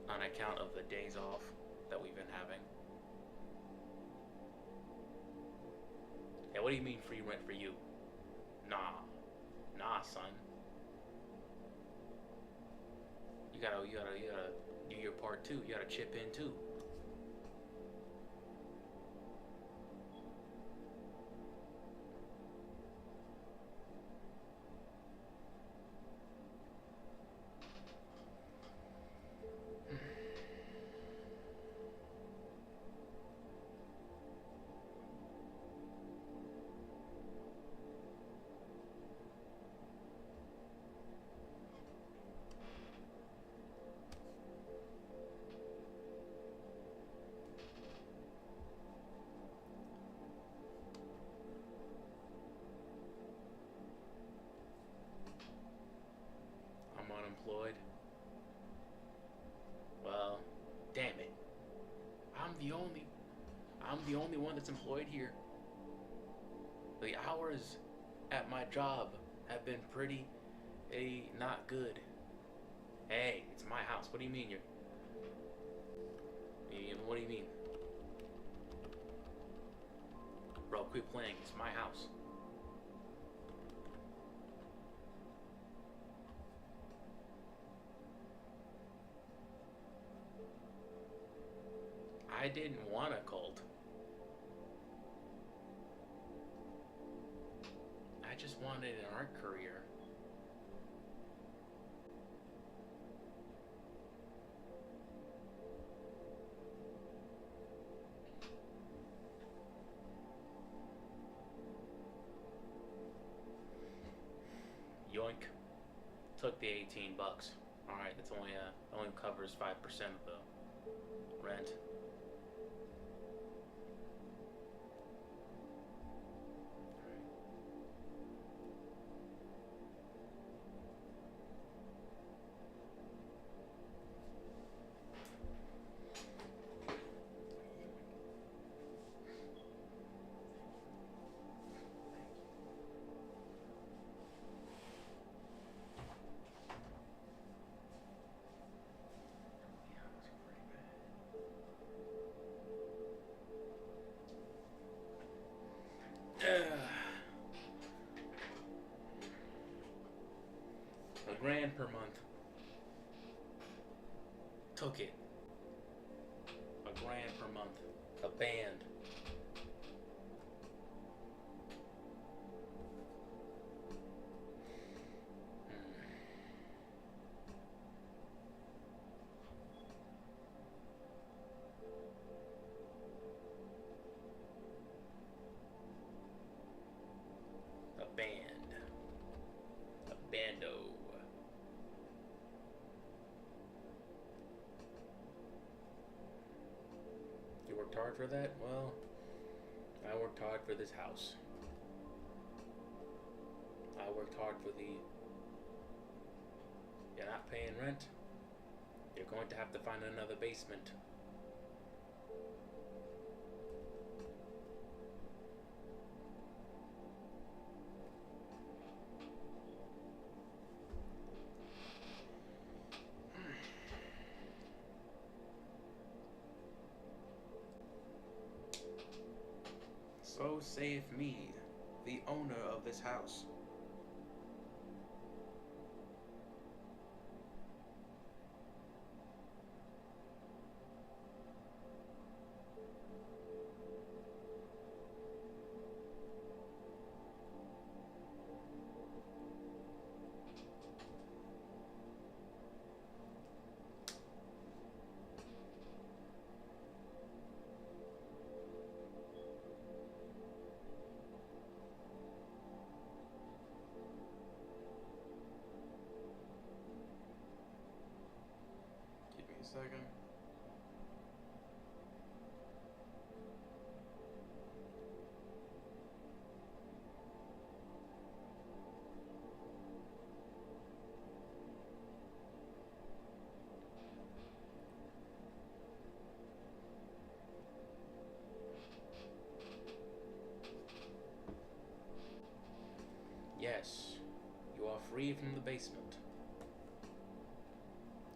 on account of the days off that we've been having. Yeah, what do you mean free rent for you? Nah, son. You gotta do your part too. You gotta chip in too. I'm the only one that's employed here. The hours at my job have been pretty not good. Hey, it's my house. What do you mean what do you mean? Bro, quit playing. It's my house. I didn't want a cult. I just wanted an art career. Yoink. Took the 18 bucks. Alright, that's only covers 5% of the rent. $1,000 per month. Took it. $1,000 per month. A band. A band. A bando. You worked hard for that? Well, I worked hard for this house. I worked hard for the... You're not paying rent? You're going to have to find another basement. So save me, the owner of this house. Give me a second. Yes, you are free from the basement.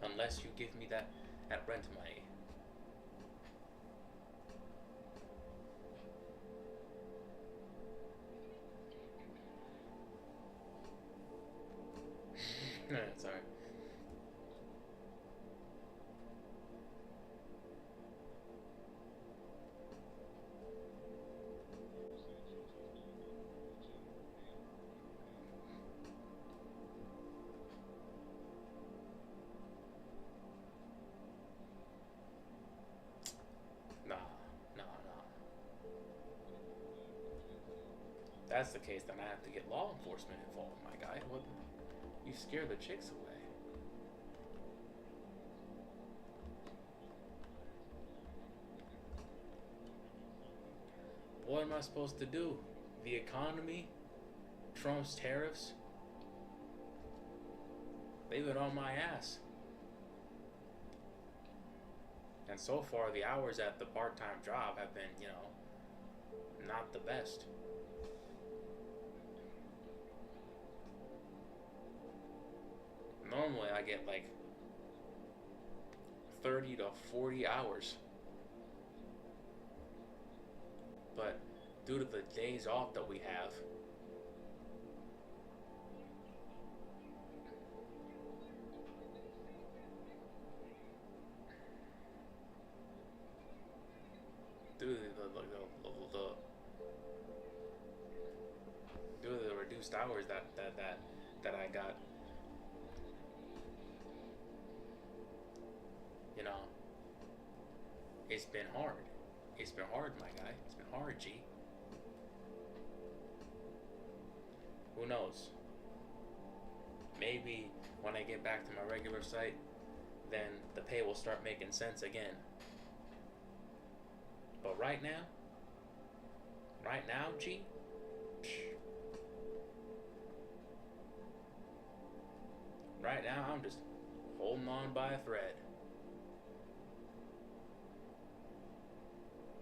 Unless you give me that rent money. Sorry. Nah. If that's the case, then I have to get law enforcement involved, my guy. What? You scare the chicks away. What am I supposed to do? The economy? Trump's tariffs? They've been on my ass. And And so far, the hours at the part-time job have been, you know, not the best. Normally, I get like 30 to 40 hours. But due to the days off that we have, due to the reduced hours that I got, you know, it's been hard. It's been hard, my guy. It's been hard, G. Who knows? Maybe when I get back to my regular site, then the pay will start making sense again. But right now, G, right now I'm just holding on by a thread.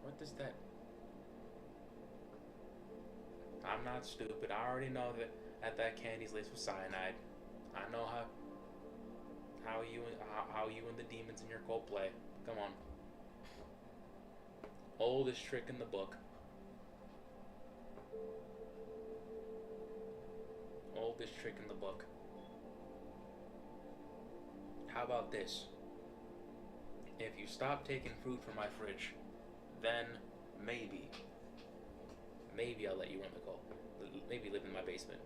What does that? I'm not stupid. I already know that candy's laced with cyanide. I know how you and the demons in your cult play. Come on. Oldest trick in the book. Oldest trick in the book. How about this? If you stop taking food from my fridge, then maybe I'll let you run the cult. Maybe live in my basement.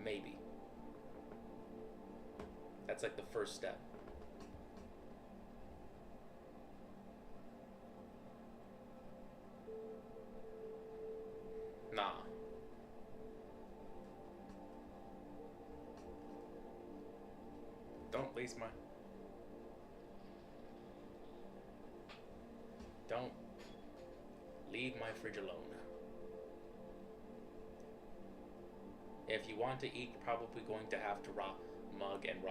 Maybe. That's like the first step. Nah. Don't waste my... Don't leave my fridge alone. If you want to eat, you're probably going to have to mug and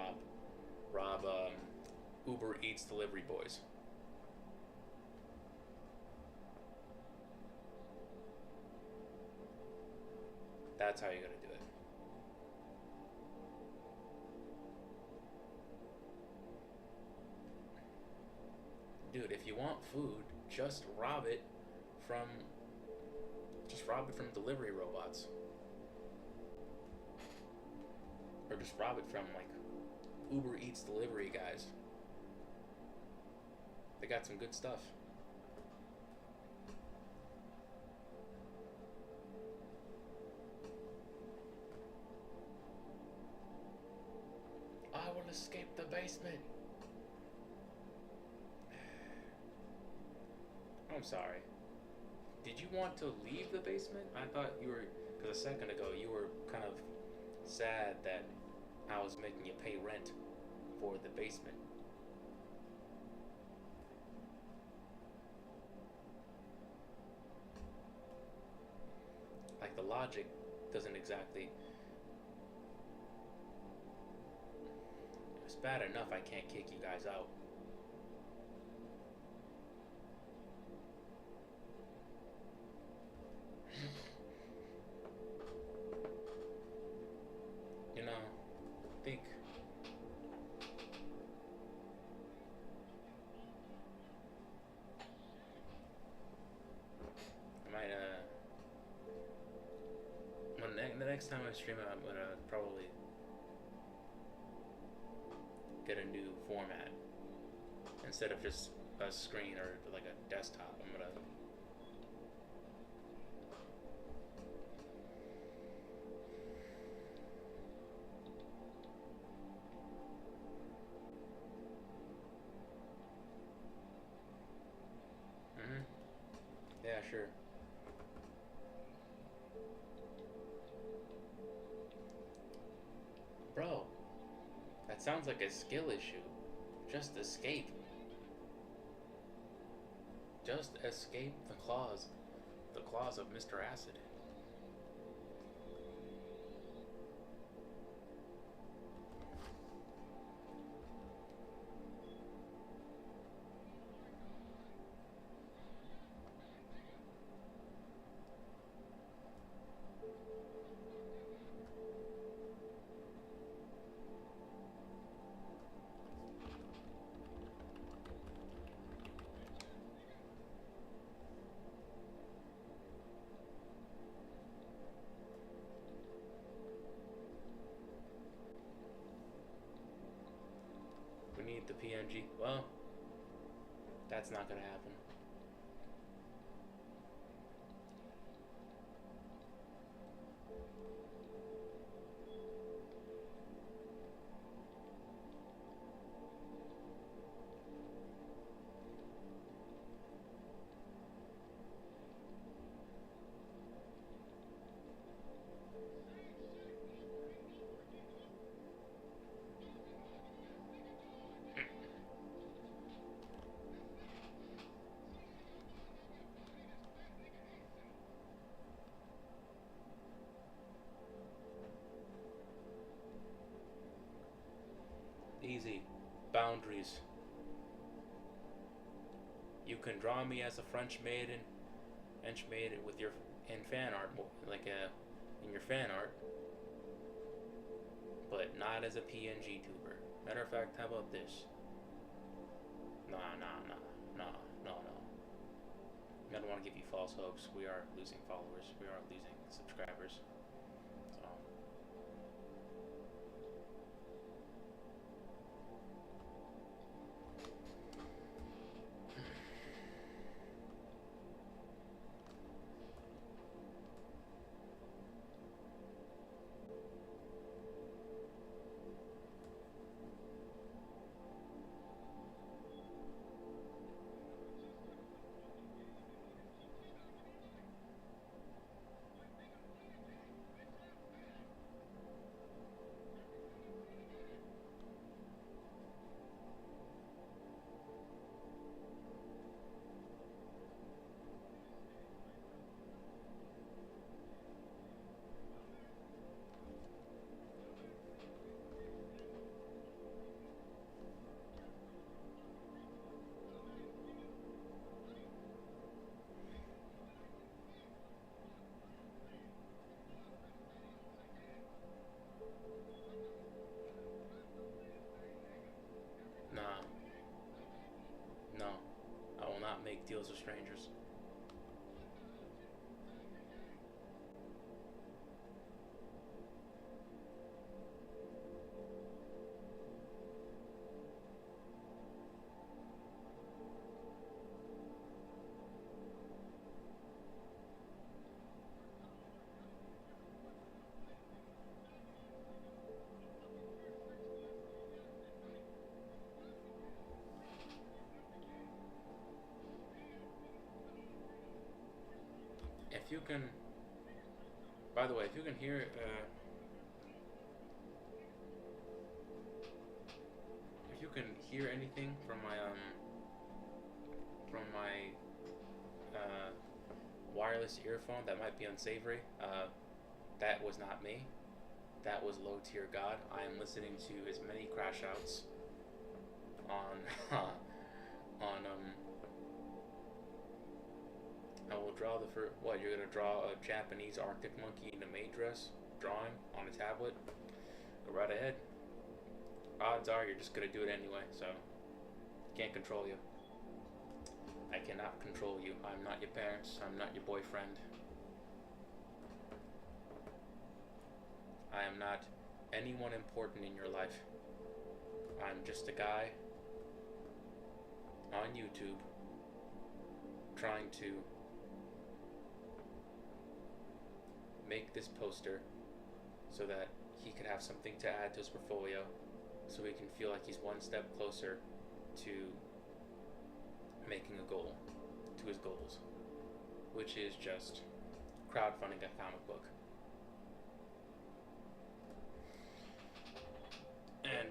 rob Uber Eats delivery boys. That's how you're gonna do it. Dude, if you want food, just rob it from delivery robots. Or just rob it from like Uber Eats delivery guys. They got some good stuff. I will escape the basement. I'm sorry. Did you want to leave the basement? I thought you were, because a second ago you were kind of sad that I was making you pay rent for the basement. Like the logic doesn't exactly... It's bad enough I can't kick you guys out. You know, think. I might, the next time I stream it, I'm gonna probably get a new format. Instead of just a screen or like a desktop, I'm gonna yeah, sure. Bro, that sounds like a skill issue. Just escape. Just escape the claws of Mr. Acid. make the PNG. Well, that's not gonna happen. Easy. Boundaries. You can draw me as a French maiden with your in fan art, like in your fan art, but not as a PNG tuber. Matter of fact, how about this? Nah. I don't want to give you false hopes. We are losing followers. We are losing subscribers. So. Nah, no, I will not make deals with strangers. If you can, by the way, if you can hear, if you can hear anything from my wireless earphone that might be unsavory, that was not me. That was low tier God. I am listening to as many crash outs on on I will draw the first. What, you're gonna draw a Japanese Arctic monkey in a maid dress drawing on a tablet? Go right ahead. Odds are you're just gonna do it anyway, so can't control you. I cannot control you. I'm not your parents. I'm not your boyfriend. I am not anyone important in your life. I'm just a guy on YouTube trying to make this poster so that he could have something to add to his portfolio, so he can feel like he's one step closer to making a goal, to his goals, which is just crowdfunding a comic book. And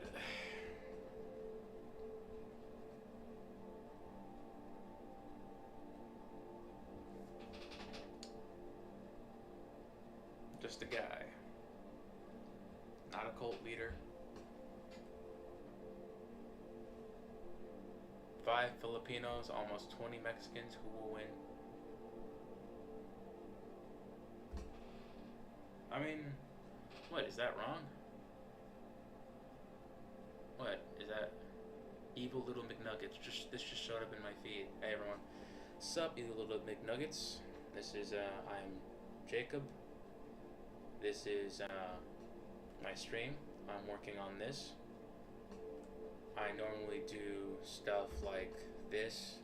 just a guy, not a cult leader. 5 Filipinos, almost 20 Mexicans. Who will win? I mean, what, is that wrong? What is that? Evil little McNuggets. This just showed up in my feed. Hey everyone, sup, evil little McNuggets. This is I'm Jacob. This is my stream. I'm working on this. I normally do stuff like this.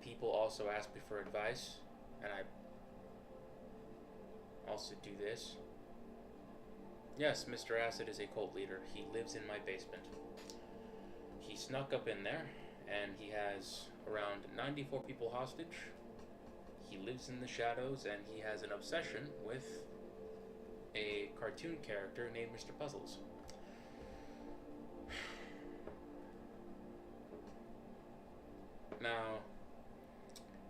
People also ask me for advice, and I also do this. Yes, Mr. Acid is a cult leader. He lives in my basement. He snuck up in there, and he has around 94 people hostage. He lives in the shadows, and he has an obsession with a cartoon character named Mr. Puzzles. Now,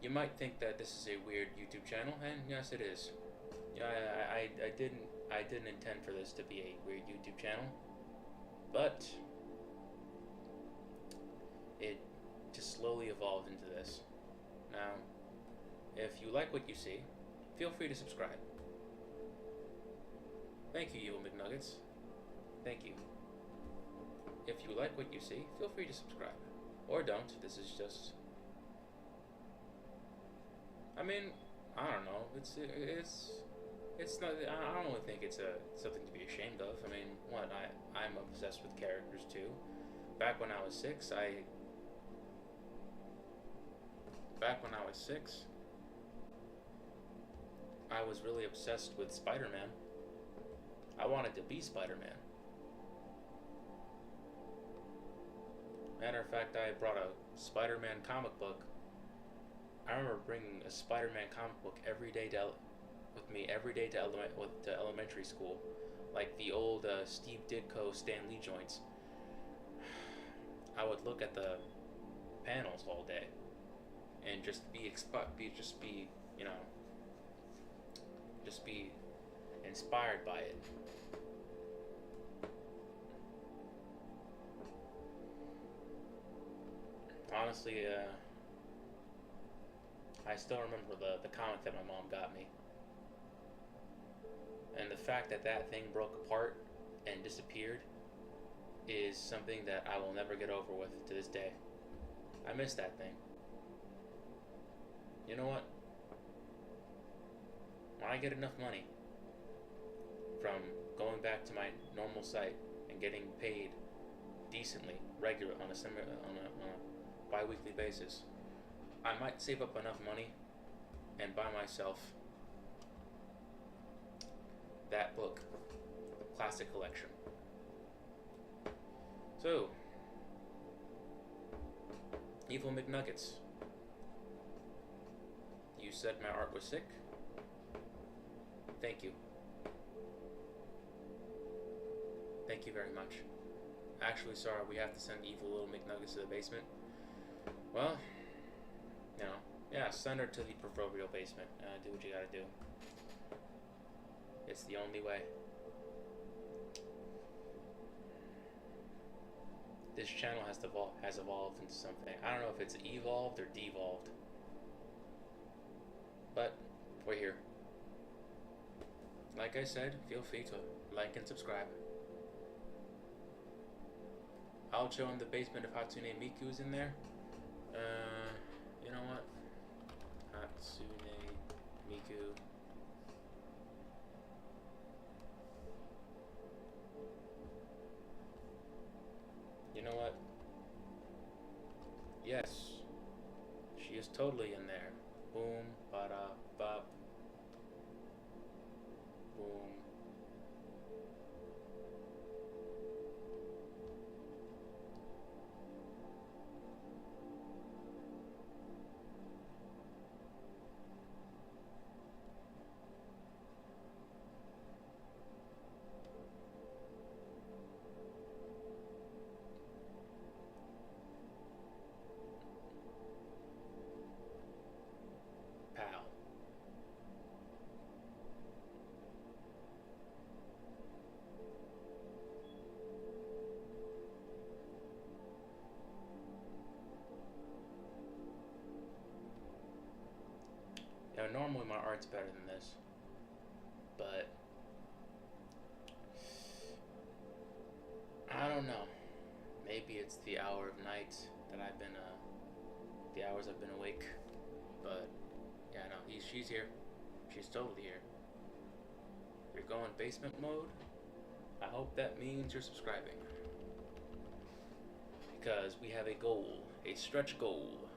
you might think that this is a weird YouTube channel, and yes, it is. Yeah, I didn't intend for this to be a weird YouTube channel, but it just slowly evolved into this. Now, if you like what you see, feel free to subscribe. Thank you, Evil McNuggets. Thank you. If you like what you see, feel free to subscribe. Or don't. This is just... I mean, I don't know. It's not. I don't really think it's something to be ashamed of. I mean, what? I'm obsessed with characters too. Back when I was six, I was really obsessed with Spider-Man. I wanted to be Spider-Man. Matter of fact, I brought a Spider-Man comic book. I remember bringing a Spider-Man comic book every day with me every day to elementary school, like the old Steve Ditko Stan Lee joints. I would look at the panels all day and just be inspired by it. Honestly, I still remember the comic that my mom got me. And the fact that that thing broke apart and disappeared is something that I will never get over with to this day. I miss that thing. You know what? When I get enough money from going back to my normal site and getting paid decently, regular, on a bi-weekly basis, I might save up enough money and buy myself that book, the classic collection. So, Evil McNuggets, you said my art was sick? Thank you. Thank you very much. Actually, sorry, we have to send evil little McNuggets to the basement. Well, you know, yeah, send her to the proverbial basement. Do what you gotta do. It's the only way. This channel has evolved into something. I don't know if it's evolved or devolved, but we're here. Like I said, feel free to like and subscribe. I'll chill in the basement if Hatsune Miku is in there. You know what? Hatsune Miku. You know what? Yes. She is totally in there. Boom, bada, bop. Boom. Pow. Now, normally my art's better than this, but I don't know. Maybe it's the hour of night that I've been, the hours I've been awake. But yeah, no, she's here. She's totally here. You're going basement mode? I hope that means you're subscribing. Because we have a goal, a stretch goal.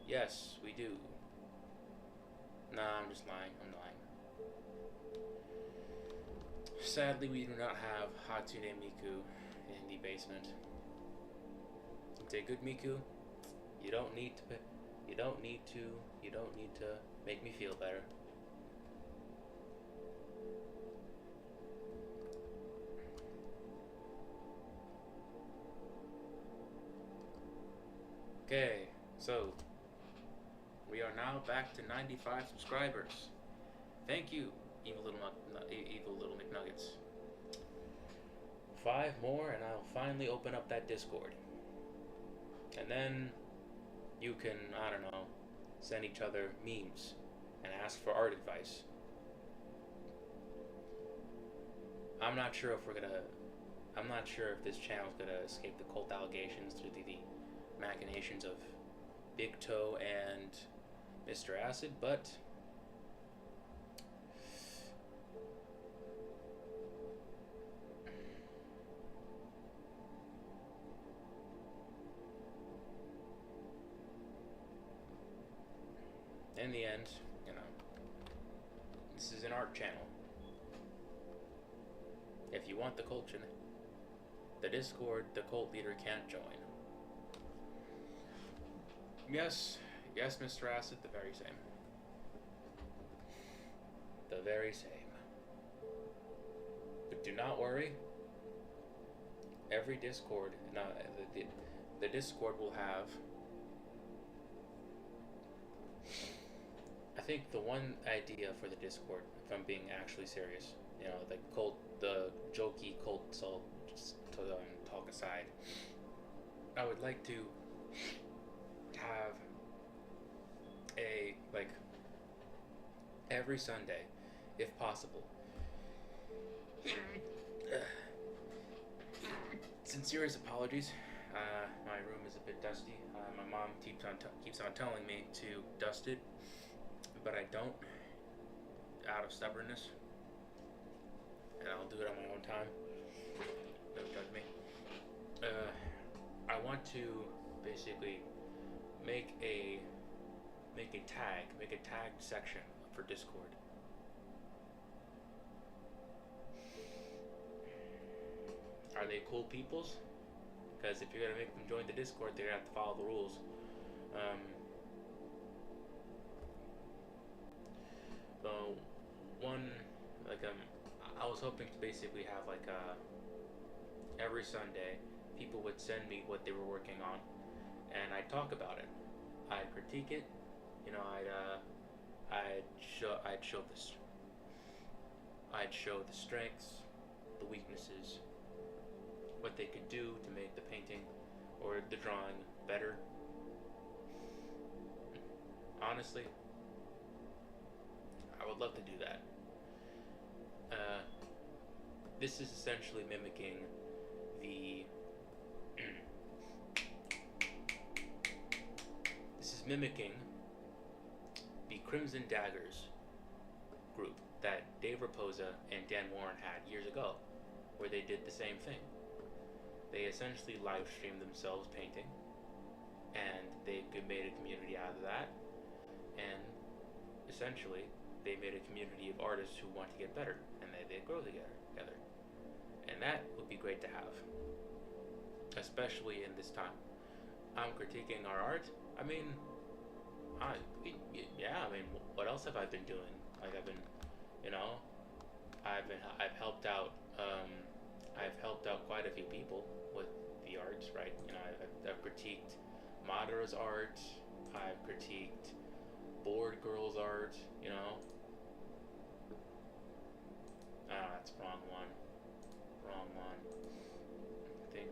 Yes, we do. Nah, I'm just lying. I'm lying. Sadly, we do not have Hatsune Miku in the basement. It's a good Miku. You don't need to make me feel better. Okay, so we are now back to 95 subscribers. Thank you, evil little McNuggets. 5 more and I'll finally open up that Discord. And then you can, I don't know, send each other memes and ask for art advice. I'm not sure if this channel's gonna escape the cult allegations through the machinations of Big Toe and Mr. Acid, but in the end, you know, this is an art channel. If you want the cult, the Discord, the cult leader can't join. Yes, Mr. Acid, the very same. The very same. But do not worry. Every Discord, the Discord will have, I think the one idea for the Discord, if I'm being actually serious, you know, the jokey cult soul, just to talk aside, I would like to have every Sunday, if possible. Sincerest apologies. My room is a bit dusty. My mom keeps on telling me to dust it, but I don't, out of stubbornness. And I'll do it on my own time. Don't judge me. I want to basically make a tagged section for Discord. Are they cool peoples? Because if you're gonna make them join the Discord, they're gonna have to follow the rules. So I was hoping to basically have every Sunday, people would send me what they were working on, and I'd talk about it. I'd critique it. You know, I'd show the strengths, the weaknesses, what they could do to make the painting or the drawing better. Honestly, I would love to do that. This is essentially mimicking the Crimson Daggers group that Dave Raposa and Dan Warren had years ago, where they did the same thing. They essentially live streamed themselves painting, and they made a community out of that, and essentially they made a community of artists who want to get better, and they grow together. And that would be great to have, especially in this time. I'm critiquing our art. I mean, what else have I been doing? I've helped out. I've helped out quite a few people with the arts, right? You know, I've critiqued Madara's art. I've critiqued Bored Girl's art. You know. That's wrong one. I think.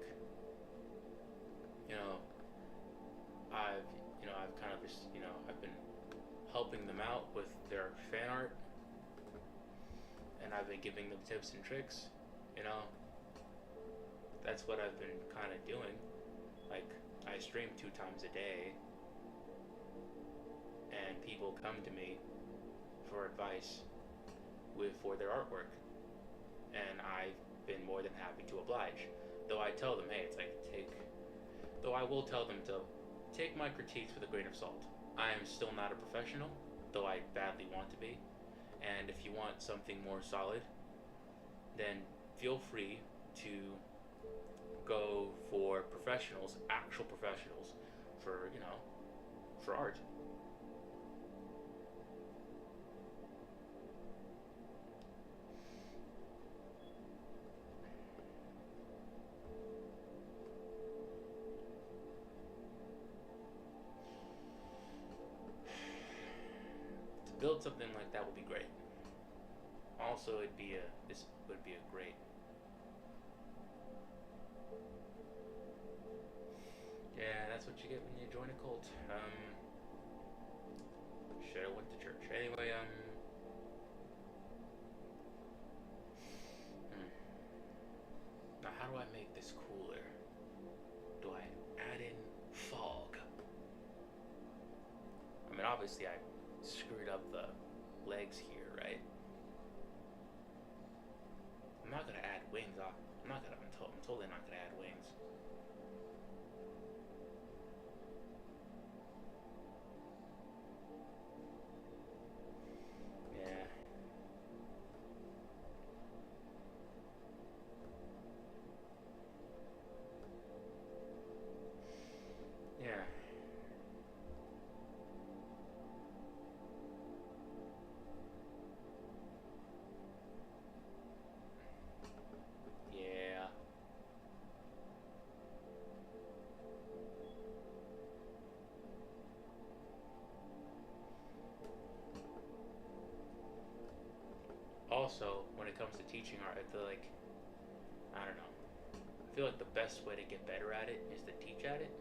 I've kind of just, I've been helping them out with their fan art, and I've been giving them tips and tricks, That's what I've been kind of doing. Like, I stream 2 times a day, and people come to me for advice for their artwork, and I've been more than happy to oblige. Though I tell them, hey, it's like though I will tell them to take my critiques with a grain of salt. I am still not a professional, though I badly want to be. And if you want something more solid, then feel free to go for professionals, actual professionals, for, for art. To build something like that would be great. Also, this would be a great. Yeah, that's what you get when you join a cult. Should have went to church. Anyway, now how do I make this cooler? Do I add in fog? I mean, obviously I screwed up the legs here, right? I'm not gonna add wings. I'm totally not gonna add wings. Yeah. Yeah. Yeah. Also, when it comes to teaching art, I feel like, I don't know. I feel like the best way to get better at it is to teach at it.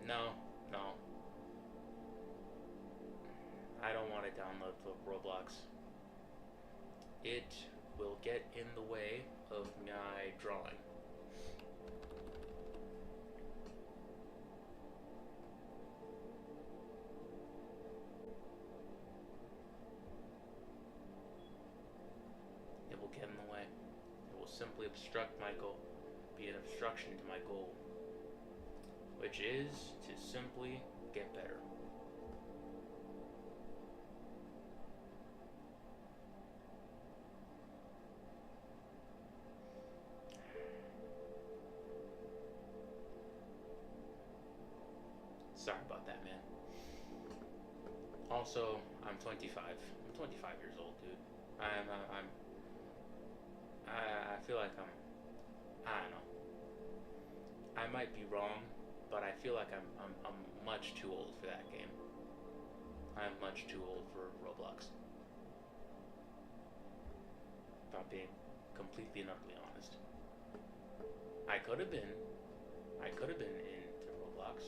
No, no. I don't want to download Roblox. It will get in the way of my drawing. It will get in the way. It will simply obstruct my goal, be an obstruction to my goal, which is to simply get better. Sorry about that, man. Also, I'm 25. I'm 25 years old, dude. I feel like I don't know. I might be wrong, but I feel like I'm much too old for that game. I'm much too old for Roblox. If I'm being completely and utterly honest. I could have been. I could have been into Roblox,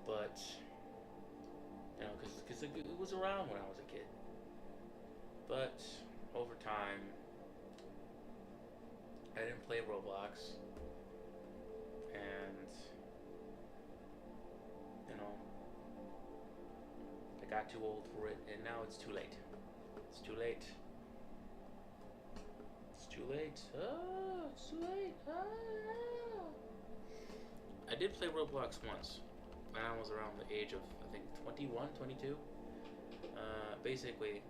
but because it was around when I was a kid. But over time, I didn't play Roblox, and you know, I got too old for it, and now it's too late. It's too late. It's too late. Oh, it's too late. Ah. I did play Roblox once when I was around the age of, I think, 21, 22. Basically,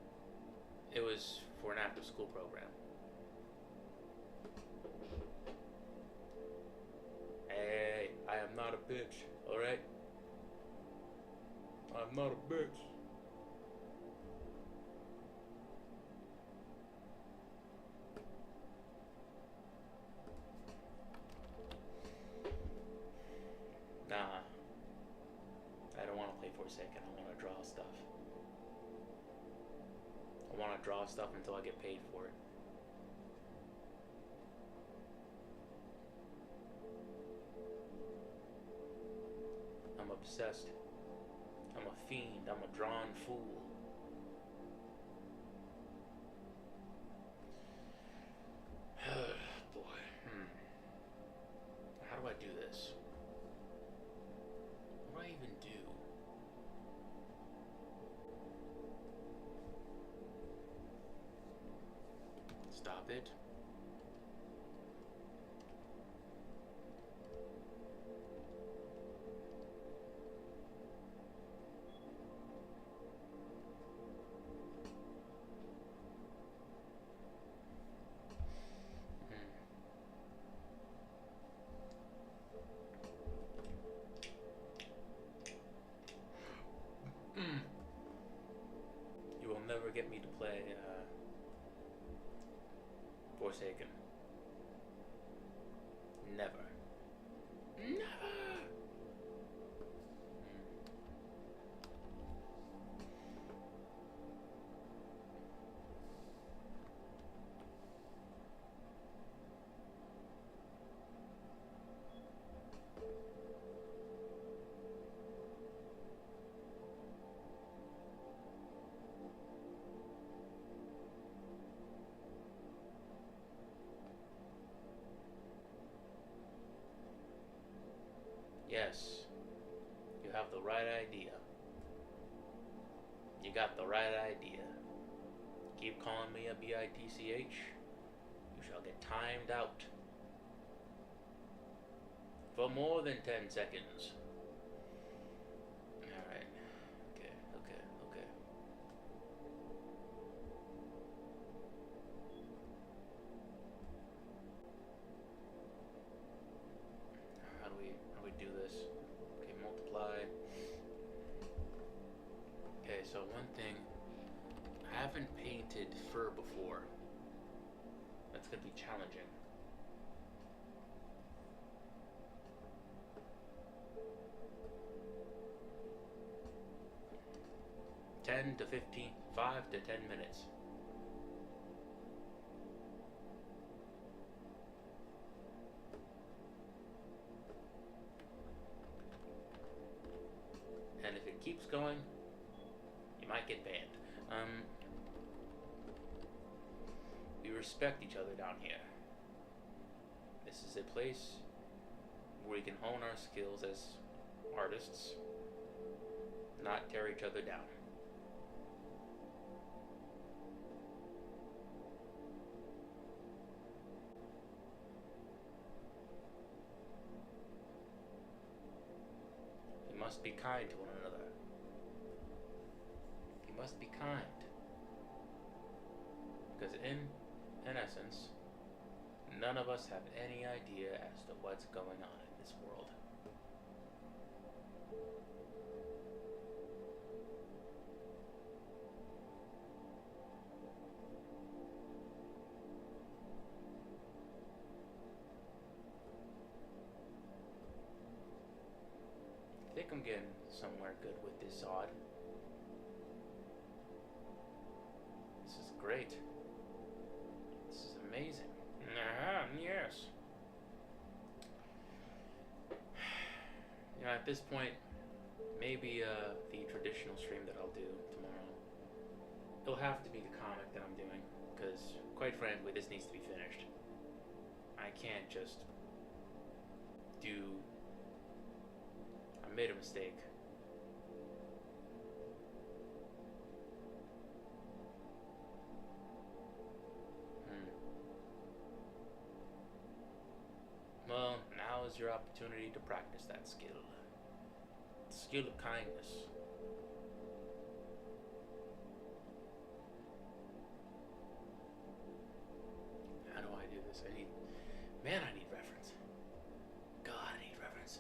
it was for an after-school program. Hey, I am not a bitch, alright? I'm not a bitch. Nah, I don't want to play Forsaken. I want to draw stuff. I want to draw stuff until I get paid for it. I'm obsessed. I'm a fiend. I'm a drawn fool. Boy. How do I do this? it. You will never get me to play Forsaken. Never. Never! Yes, you have the right idea. You got the right idea. Keep calling me a bitch, you shall get timed out. For more than 10 seconds. Alright. Okay. How do we do this? Okay, multiply. Okay, so one thing. I haven't painted fur before. That's gonna be challenging. $10 to 15, 5 to 10 minutes. And if it keeps going, you might get banned. We respect each other down here. This is a place where we can hone our skills as artists, not tear each other down. We must be kind to one another. We must be kind. Because in essence, none of us have any idea as to what's going on in this world. I think I'm getting somewhere good with this odd. This is great. This is amazing. Yes. You know, at this point, maybe the traditional stream that I'll do tomorrow, it'll have to be the comic that I'm doing, because quite frankly, this needs to be finished. I can't just do... I made a mistake. Well, now is your opportunity to practice that skill. The skill of kindness. How do I do this? I need reference. God, I need reference.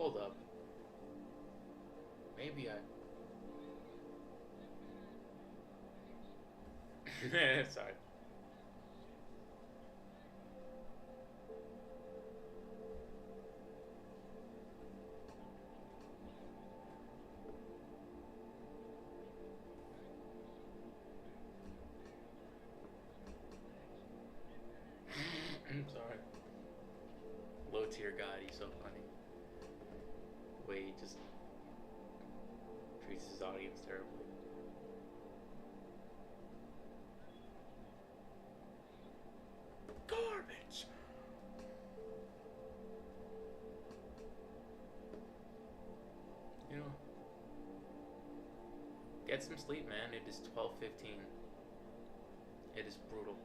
Hold up. Maybe I... Sorry. I'm sorry. Low tier god, he's so funny. The way he just treats his audience terribly. Garbage! You know, get some sleep, man. It is 12:15. It is brutal.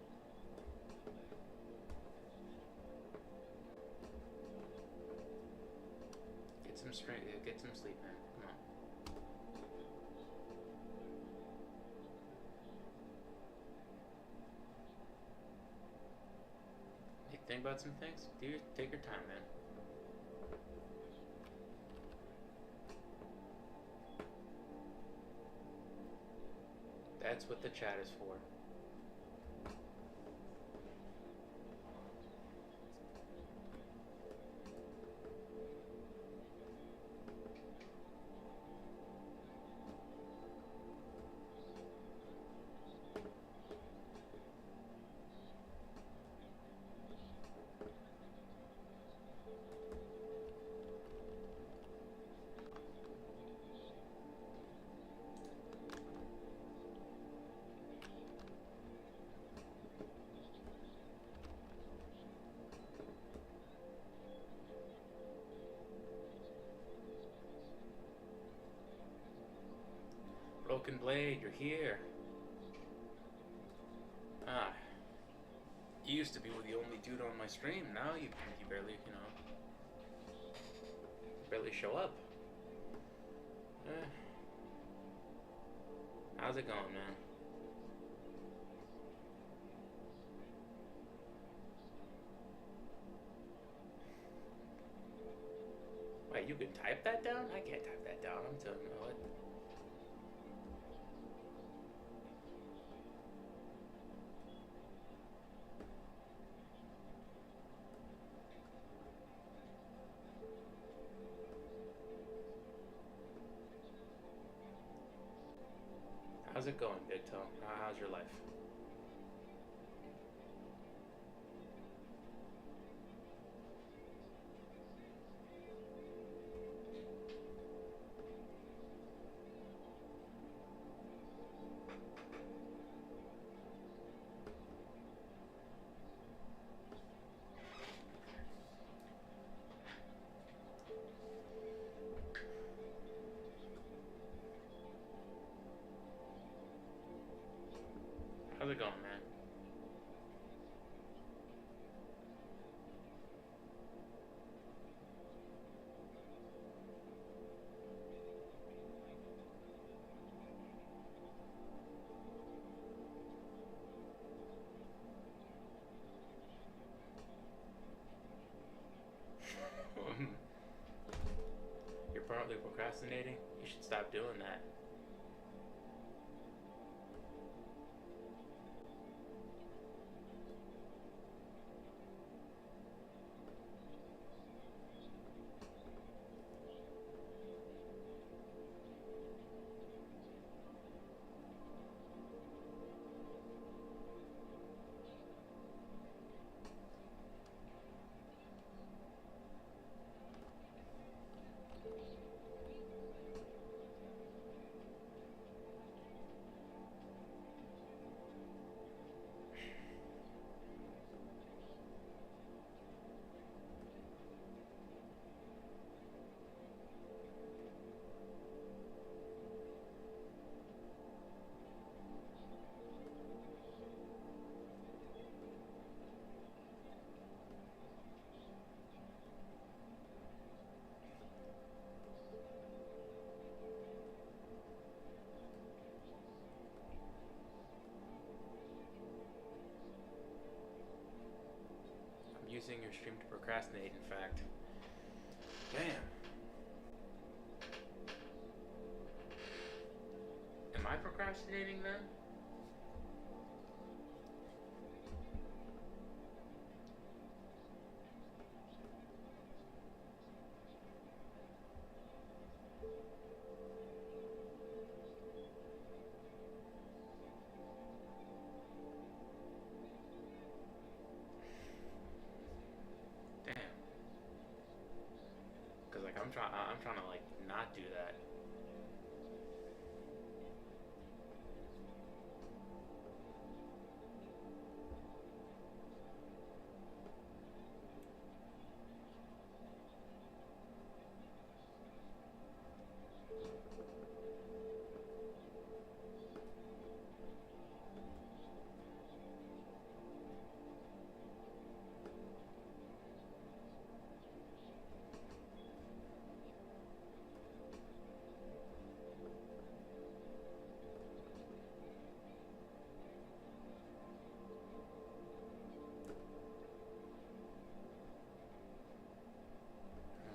Get some strength. Get some sleep, man. Come on. You think about some things? Take your time, man. That's what the chat is for. Broken Blade, you're here. Ah, you used to be the only dude on my stream. Now you barely, barely show up. How's it going, man? Wait, you can type that down? I can't type that down. I'm telling you what. How's it going, Big Toe? How's your life? How's it going, man? You're partly procrastinating? You should stop doing that. Using your stream to procrastinate, in fact. Damn. procrastinating then? Damn. Cause like I'm trying to like not do that.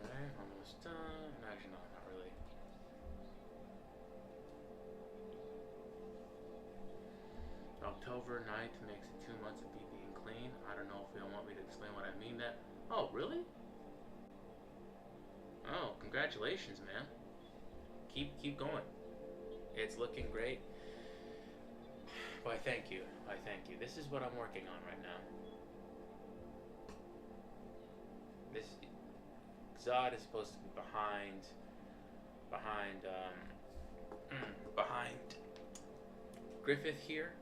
Alright, almost done. Actually, no, not really. October 9th makes it 2 months of me being clean. I don't know if you want me to explain what I mean that. Oh, really? Oh, congratulations, man. Keep going. It's looking great. Why, thank you. Why, thank you. This is what I'm working on right now. This Zod is supposed to be behind Griffith here.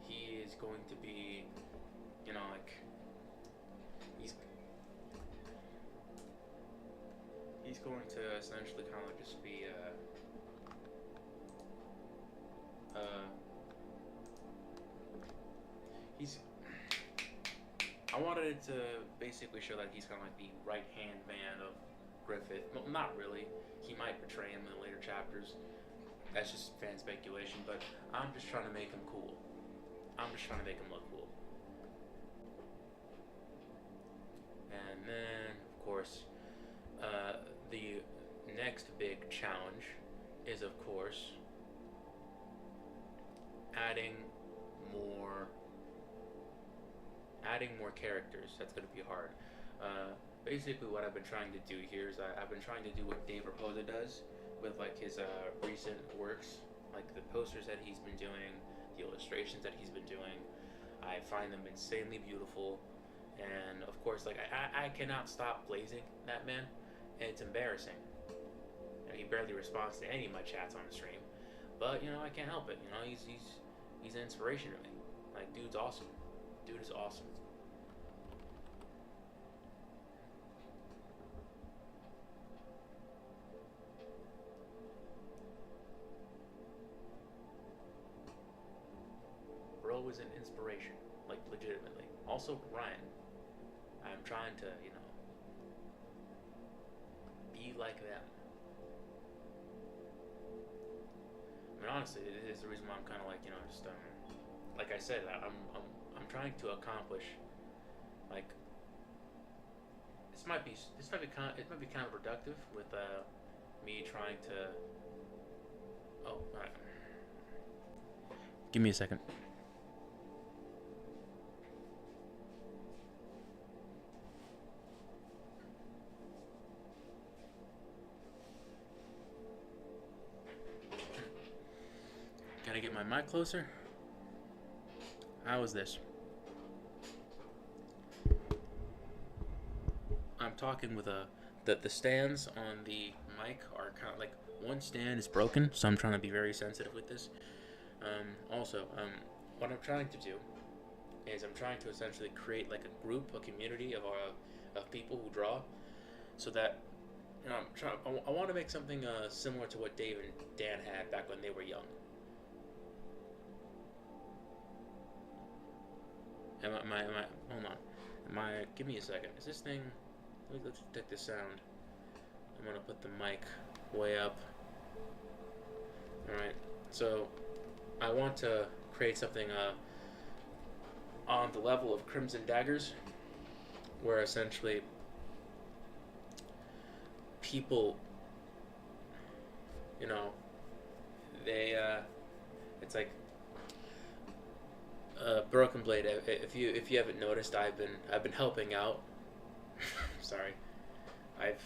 He is going to be, like he's going to essentially kind of like just be he's I wanted it to basically show that he's kind of like the right hand man of Griffith. Well, not really. He might betray him in the later chapters. That's just fan speculation, but I'm just trying to make him cool. I'm just trying to make him look cool. And then, of course, the next big challenge is, of course, adding more characters. That's going to be hard. Basically, what I've been trying to do here is I've been trying to do what Dave Raposa does with like his recent works, like the posters that he's been doing, the illustrations that he's been doing. I find them insanely beautiful, and of course, like I cannot stop blazing that man, and it's embarrassing. He barely responds to any of my chats on the stream, but I can't help it. He's an inspiration to me. Like, dude's awesome. Dude is awesome. Bro is an inspiration, like legitimately. Also, Ryan. I'm trying to, be like them. I mean, honestly, it is the reason why I'm kind of like, just like I said, I'm trying to accomplish, like, it might be counterproductive with me trying to. Oh, all right. Give me a second. Gotta get my mic closer. How is this? I'm talking with the stands on the mic are kind of like one stand is broken, so I'm trying to be very sensitive with this. Also, what I'm trying to do is I'm trying to essentially create like a group, a community of people who draw, so that I want to make something similar to what Dave and Dan had back when they were young. Hold on. Give me a second. Is this thing, let's detect the sound. I'm gonna put the mic way up. Alright, so I want to create something on the level of Crimson Daggers, where essentially people you know, they it's like Broken Blade. If you haven't noticed, I've been helping out. Sorry, I've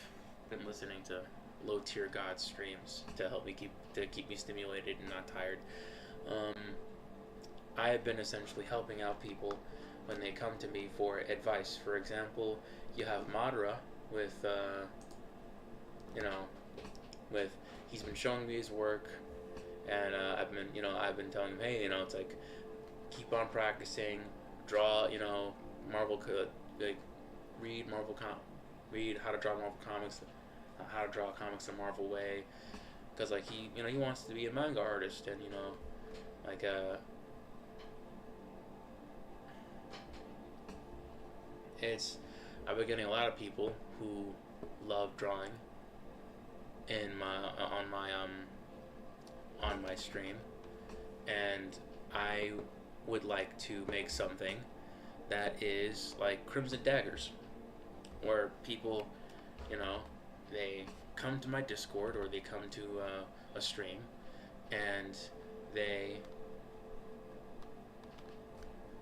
been listening to low tier god streams to help me keep me stimulated and not tired. Um, I have been essentially helping out people when they come to me for advice. For example, you have Madara with you know with he's been showing me his work, and I've been telling him, hey, it's like keep on practicing, draw, Marvel could like read read how to draw Marvel comics, how to draw comics the Marvel way, because like he wants to be a manga artist, and like it's I've been getting a lot of people who love drawing in my on my stream, and I would like to make something that is like Crimson Daggers, where people, they come to my Discord or they come to a stream, and they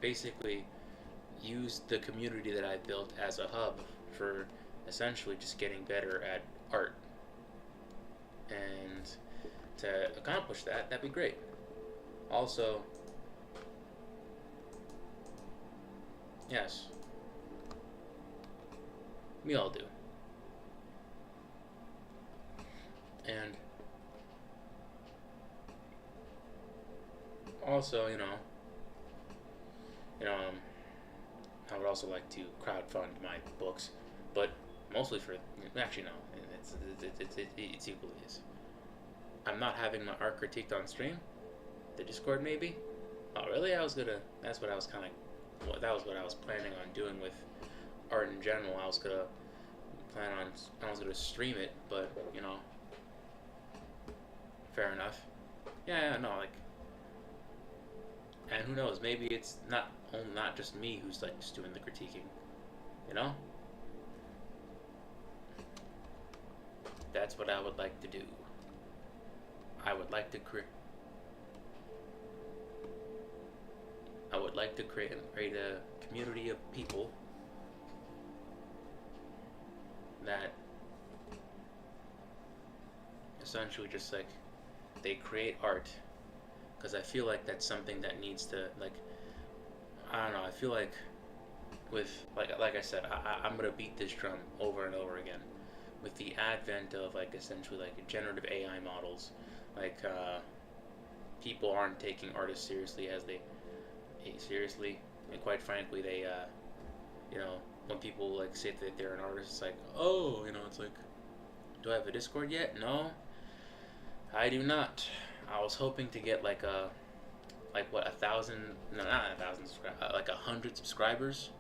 basically use the community that I built as a hub for essentially just getting better at art. And to accomplish that, that'd be great. Also, yes, we all do. And also, I would also like to crowdfund my books, but mostly for actually no, it's equally is. I'm not having my art critiqued on stream. The Discord maybe. Oh really? That's what I was kind of. Well, that was what I was planning on doing with art in general. I was gonna stream it, but fair enough. Yeah, no, like, and who knows? Maybe it's not just me who's like just doing the critiquing, That's what I would like to do. I would like to create a community of people that essentially just like they create art, because I feel like that's something that needs to, like, I don't know, I feel like with like I said, I'm gonna beat this drum over and over again with the advent of like essentially like generative AI models. Like people aren't taking artists seriously as they seriously, and quite frankly they when people like say that they're an artist, it's like, oh, it's like, do I have a Discord yet? No, I do not. I was hoping to get like a what, 1,000, no, not 1,000 like 100 subscribers.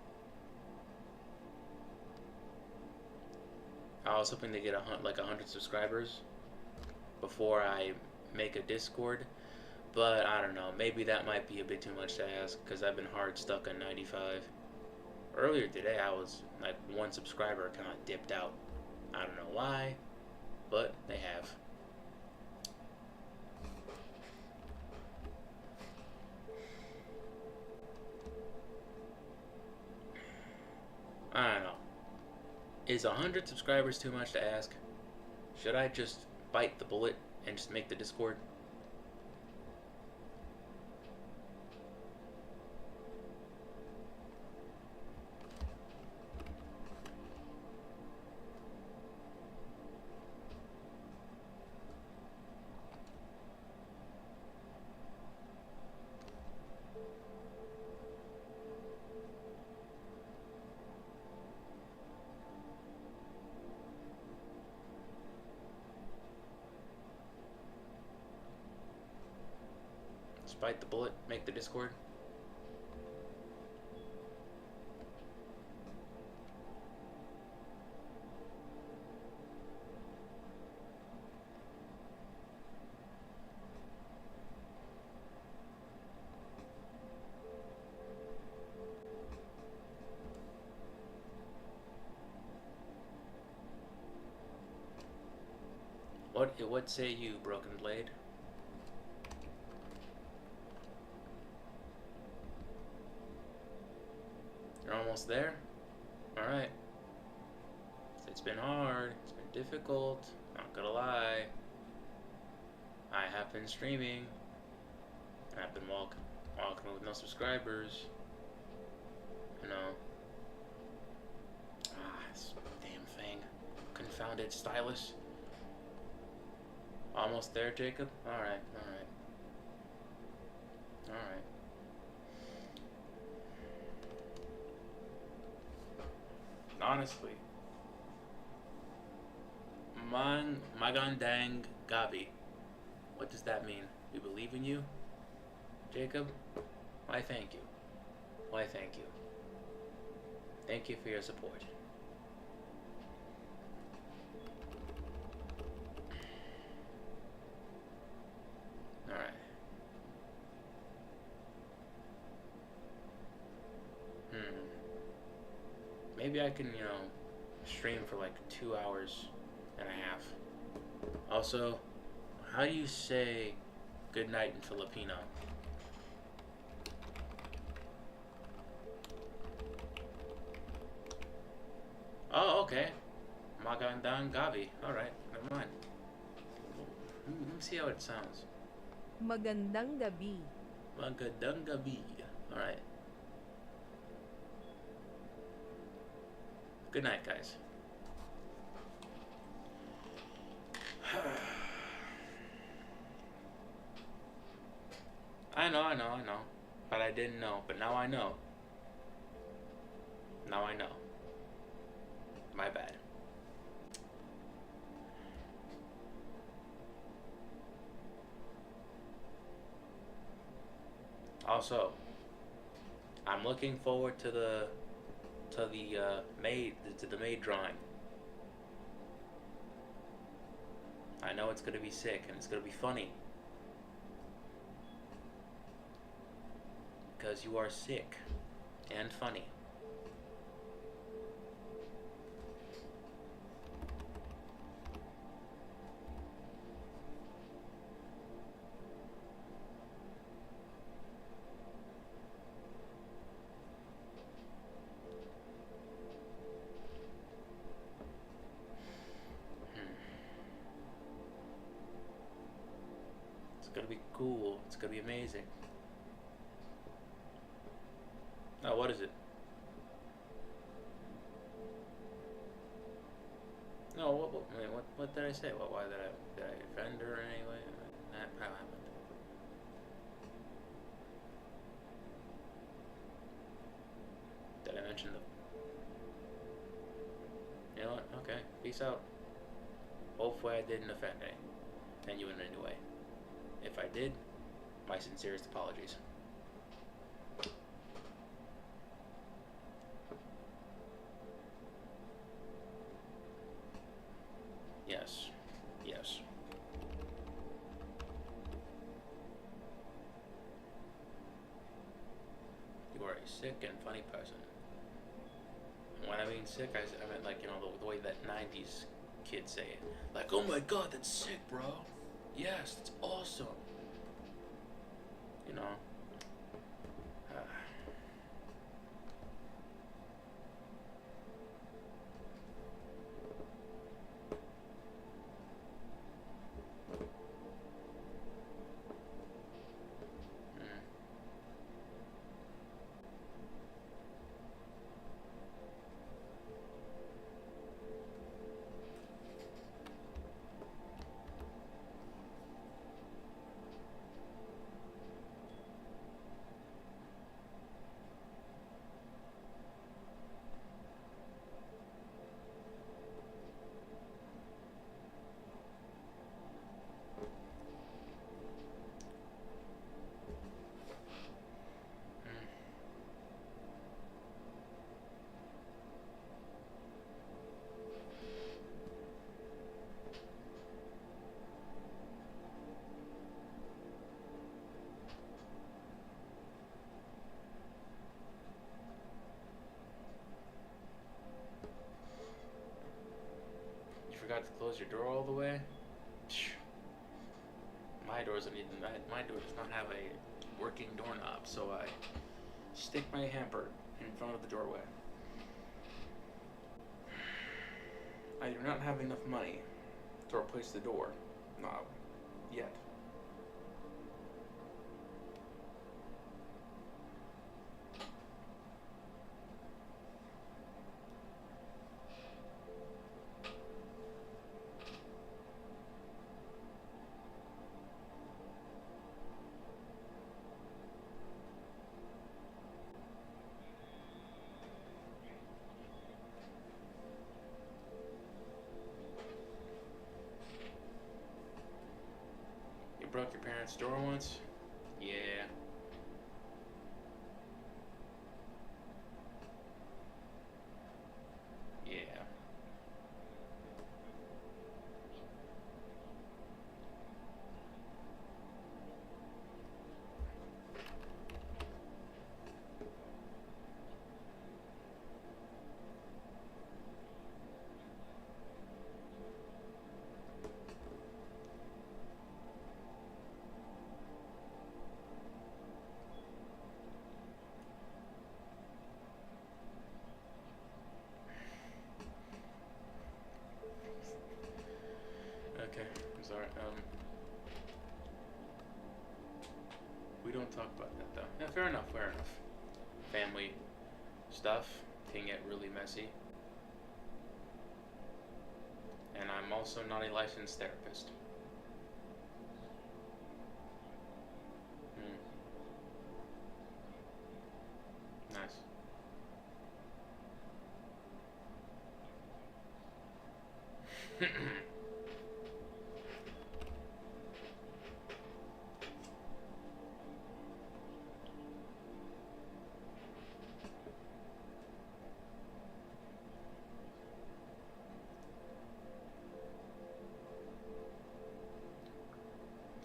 I was hoping to get like 100 subscribers before I make a Discord, but I don't know, maybe that might be a bit too much to ask, because I've been hard stuck on 95. Earlier today I was like, one subscriber kind of dipped out. I don't know why, but they have. I don't know. Is 100 subscribers too much to ask? Should I just bite the bullet and just make the Discord? Bite the bullet, make the Discord. What say you, Broken Blade? You're almost there? Alright. It's been hard. It's been difficult. Not gonna lie. I have been streaming. I've been walking with no subscribers. You know. This damn thing. Confounded stylus. Almost there, Jacob? Alright. Honestly. Magandang Gabi. What does that mean? We believe in you? Jacob? Why thank you. Thank you. Thank you for your support. Alright. Maybe I can, stream for like 2 hours and a half. Also, how do you say good night in Filipino? Oh, okay. Magandang gabi. Alright, never mind. Let me see how it sounds. Magandang gabi. Magandang gabi. Alright. Good night, guys. I know. But I didn't know. But now I know. Now I know. My bad. Also, I'm looking forward to the maid drawing. I know it's gonna be sick and it's gonna be funny. Because you are sick and funny. It's gonna be cool. It's gonna be amazing. Oh, what is it? No, what did I say? Why did I offend her in any way? How happened? Did I mention the? You know what? Okay, peace out. Hopefully I didn't offend you in any way. If I did, my sincerest apologies. Yes. You are a sick and funny person. And when I mean sick, I meant like, the way that 90s kids say it. Like, oh my god, that's sick, bro. Yes, that's awesome. You know? You forgot to close your door all the way? my doors don't even. My door does not have a working doorknob, so I stick my hamper in front of the doorway. I do not have enough money to replace the door knob yet. You broke your parents' door once? Yeah. Yeah. Okay, I'm sorry. We don't talk about that though. Yeah, fair enough, fair enough. Family stuff can get really messy. And I'm also not a licensed therapist. Hmm. Nice.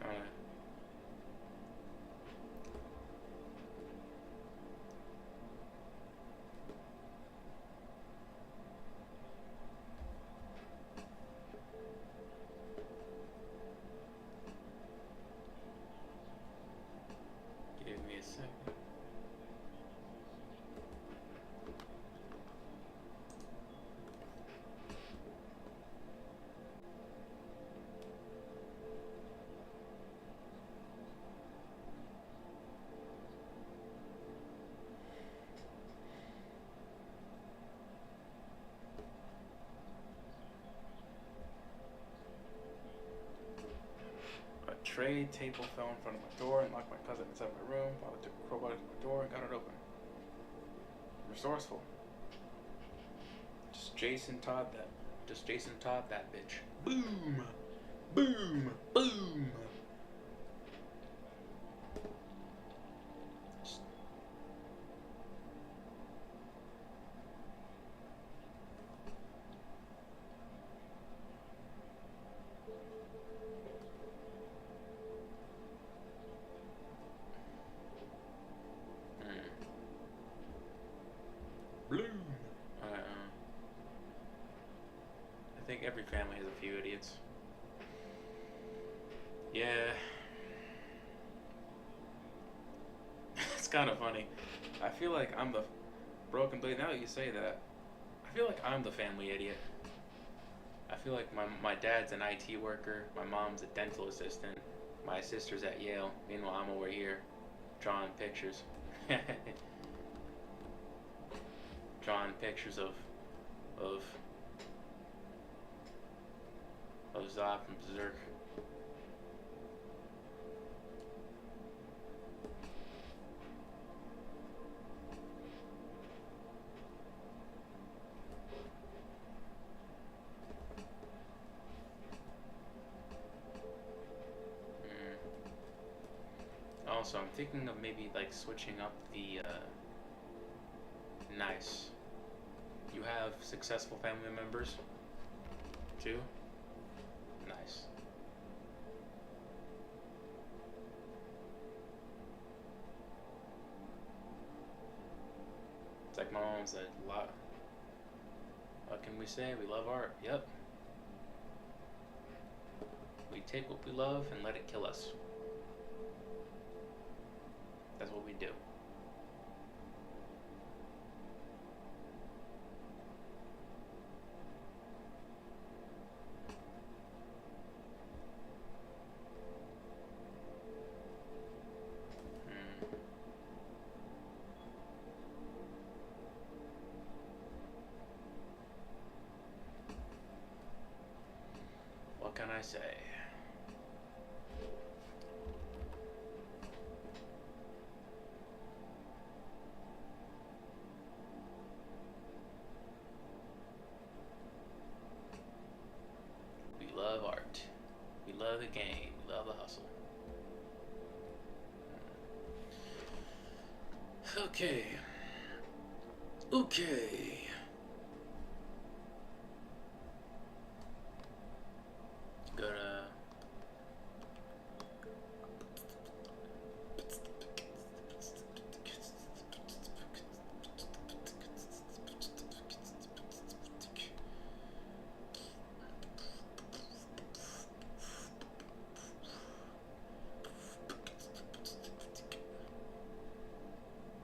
Alright. Give me a second. A tray table fell in front of my door and locked my cousin inside my room. Father took a crowbar to my door and got it open. Resourceful. Just Jason Todd that bitch. Boom! Boom! Boom! Just- Bloom! I think every family has a few idiots. Yeah. It's kind of funny. I feel like I'm the broken blade. Now that you say that, I feel like I'm the family idiot. I feel like my dad's an IT worker, my mom's a dental assistant, my sister's at Yale. Meanwhile, I'm over here drawing pictures. Drawing pictures of Zod from Berserk. Also, I'm thinking of maybe like switching up the nice. You have successful family members too? Nice. It's like my mom said, what can we say? We love art. Yep. We We take what we love and let it kill us. That's what we do. What can I say? We love art. We love the game. We love the hustle. Okay. Okay. Gonna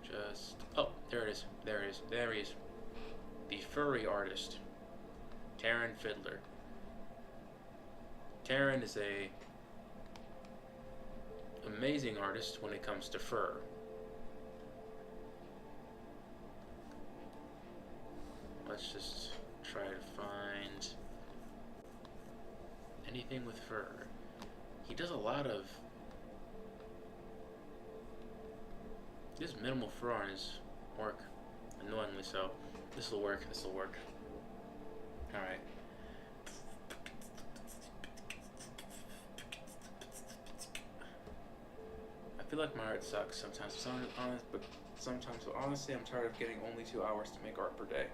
just, oh, there it is. There it is. There he is. The furry artist, Taryn Fiddler. Taryn is a amazing artist when it comes to fur. Let's just try to find anything with fur. He does a lot of just minimal fur on his work, annoyingly so. This will work. This will work. All right. I feel like my art sucks sometimes. But honestly, I'm tired of getting only 2 hours to make art per day.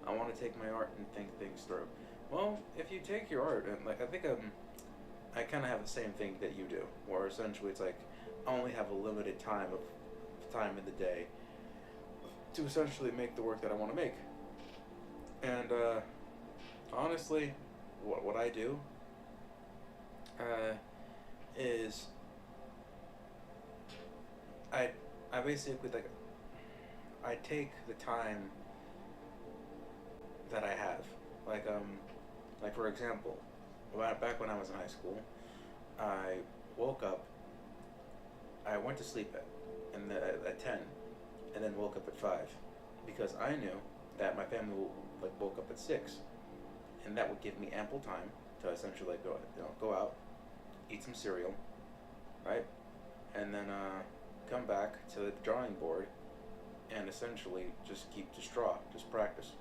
I want to take my art and think things through. Well, if you take your art and like, I think I kind of have the same thing that you do, where essentially it's like I only have a limited time in the day to essentially make the work that I want to make. And honestly, what I do is I basically I take the time that I have, like for example, back when I was in high school, I woke up, I went to sleep at 10, and then woke up at 5, because I knew that my family woke up at 6, and that would give me ample time to essentially go out, eat some cereal, right, and then come back to the drawing board and essentially just just practice.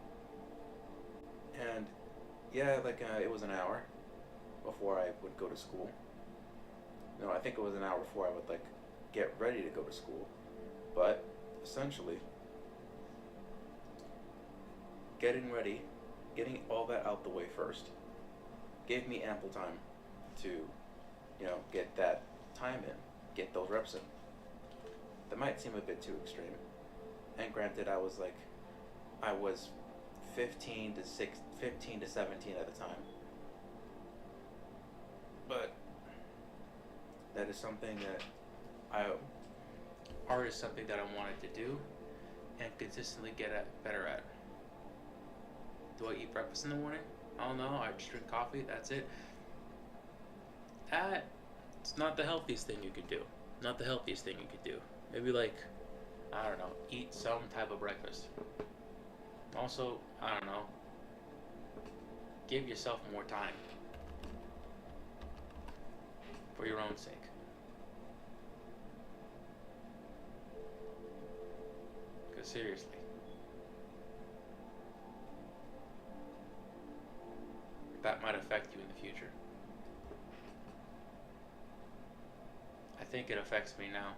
And yeah, it was an hour before I would go to school. No, I think it was an hour before I would get ready to go to school. But essentially, getting ready, getting all that out the way first, gave me ample time to, get that time in, get those reps in. That might seem a bit too extreme. And granted, I was 15 to 17 at the time. But that is something that art is something that I wanted to do and consistently get better at. Do I eat breakfast in the morning? I don't know. I just drink coffee. That's it. It's not the healthiest thing you could do. Not the healthiest thing you could do. Maybe I don't know, eat some type of breakfast. Also, I don't know, give yourself more time for your own sake. Because seriously, that might affect you in the future. I think it affects me now.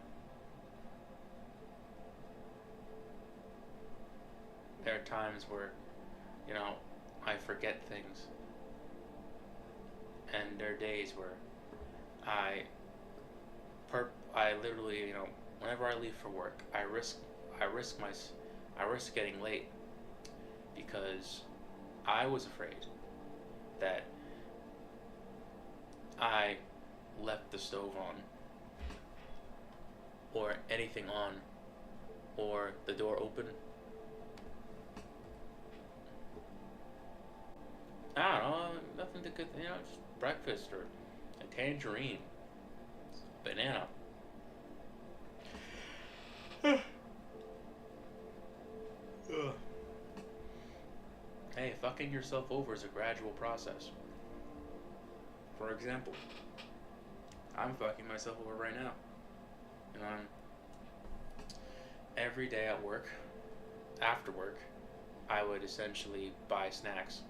There are times where, I forget things. And there are days where I literally, whenever I leave for work, I risk getting late because I was afraid that I left the stove on, or anything on, or the door open. I don't know, nothing to good, just breakfast or a tangerine, banana. Hey, fucking yourself over is a gradual process. For example, I'm fucking myself over right now. Every day at work, after work, I would essentially buy snacks.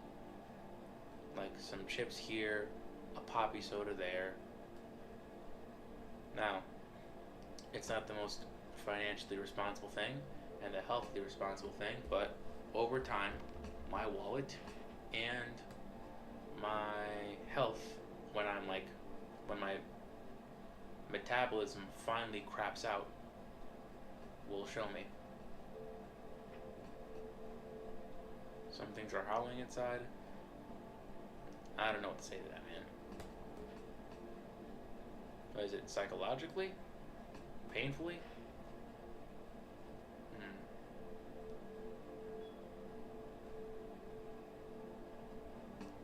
Like some chips here, a poppy soda there. Now, it's not the most financially responsible thing and a healthily responsible thing, but over time, my wallet and my health, when my metabolism finally craps out, will show me. Some things are howling inside. I don't know what to say to that, man. What is it, psychologically? Painfully?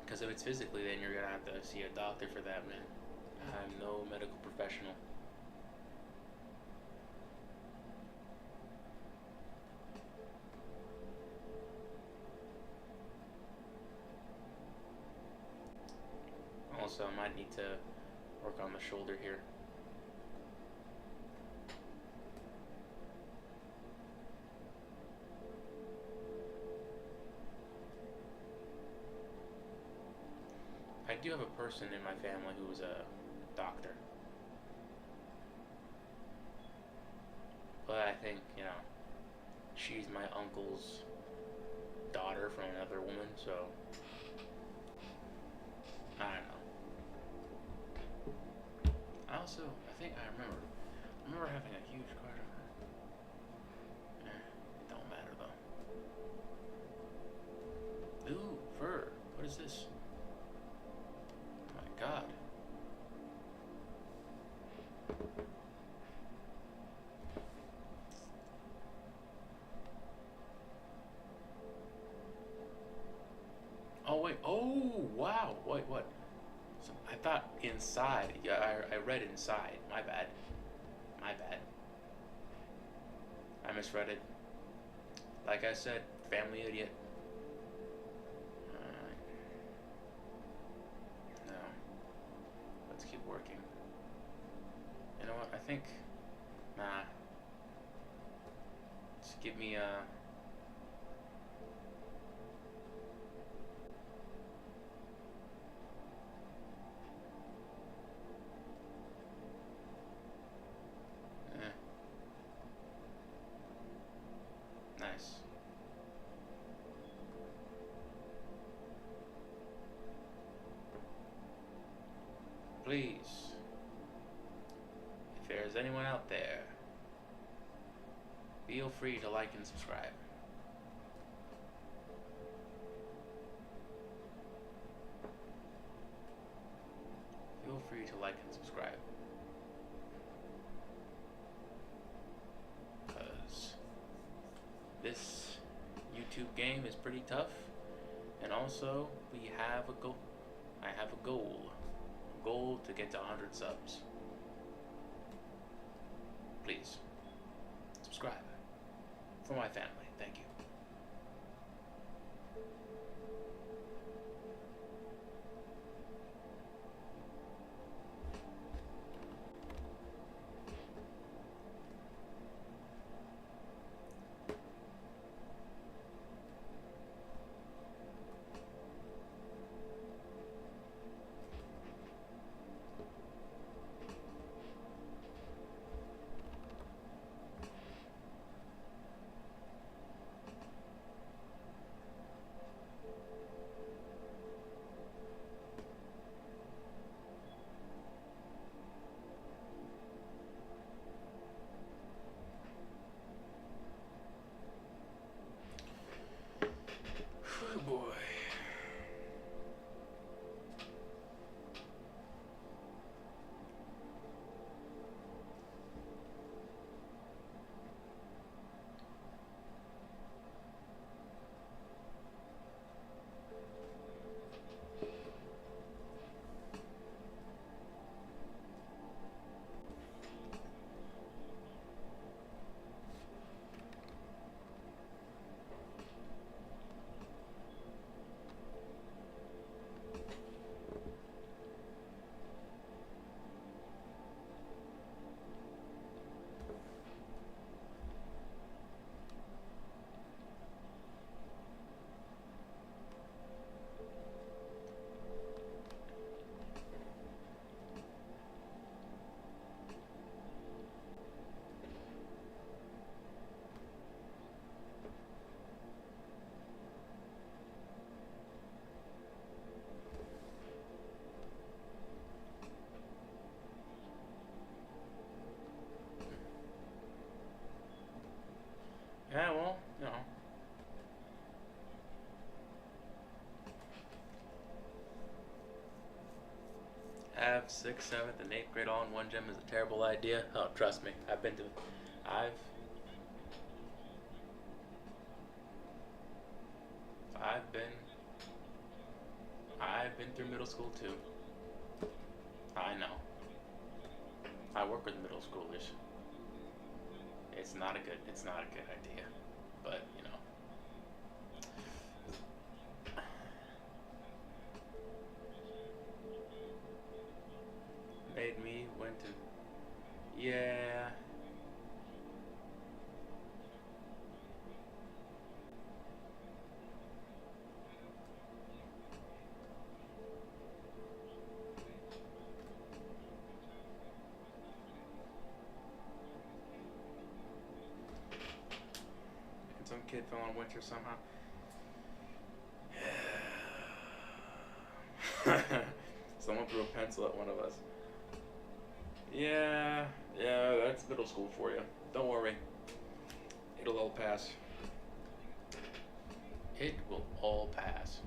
Because if it's physically, then you're gonna have to see a doctor for that, man. I'm no medical professional. Also, I might need to work on the shoulder here. I do have a person in my family who is a doctor. But I think, she's my uncle's daughter from another woman, so I don't know. I think I remember having a huge crush on her. It don't matter though. Ooh, fur. What is this? Oh my god. Oh wait. Oh wow. Wait, what? So I thought inside. Yeah, I read inside. My bad. I misread it. Like I said, family idiot. No. Let's keep working. You know what? I think. Nah. Just give me a. Nice. Please, if there's anyone out there, feel free to like and subscribe. Feel free to like and subscribe. Because this YouTube game is pretty tough. And also, we have a goal. I have a goal. A goal to get to 100 subs. Please, subscribe. For my family. Thank you. Yeah, well, you know. Have sixth, seventh, and eighth grade all in one gym is a terrible idea. Oh, trust me, I've, I've been, I've been through middle school too. I know. I work with middle schoolers. It's not a good idea. But you know, made me went to, yeah. And some kid fell on winter somehow. Someone threw a pencil at one of us. Yeah, yeah, that's middle school for you. Don't worry. It'll all pass. It will all pass.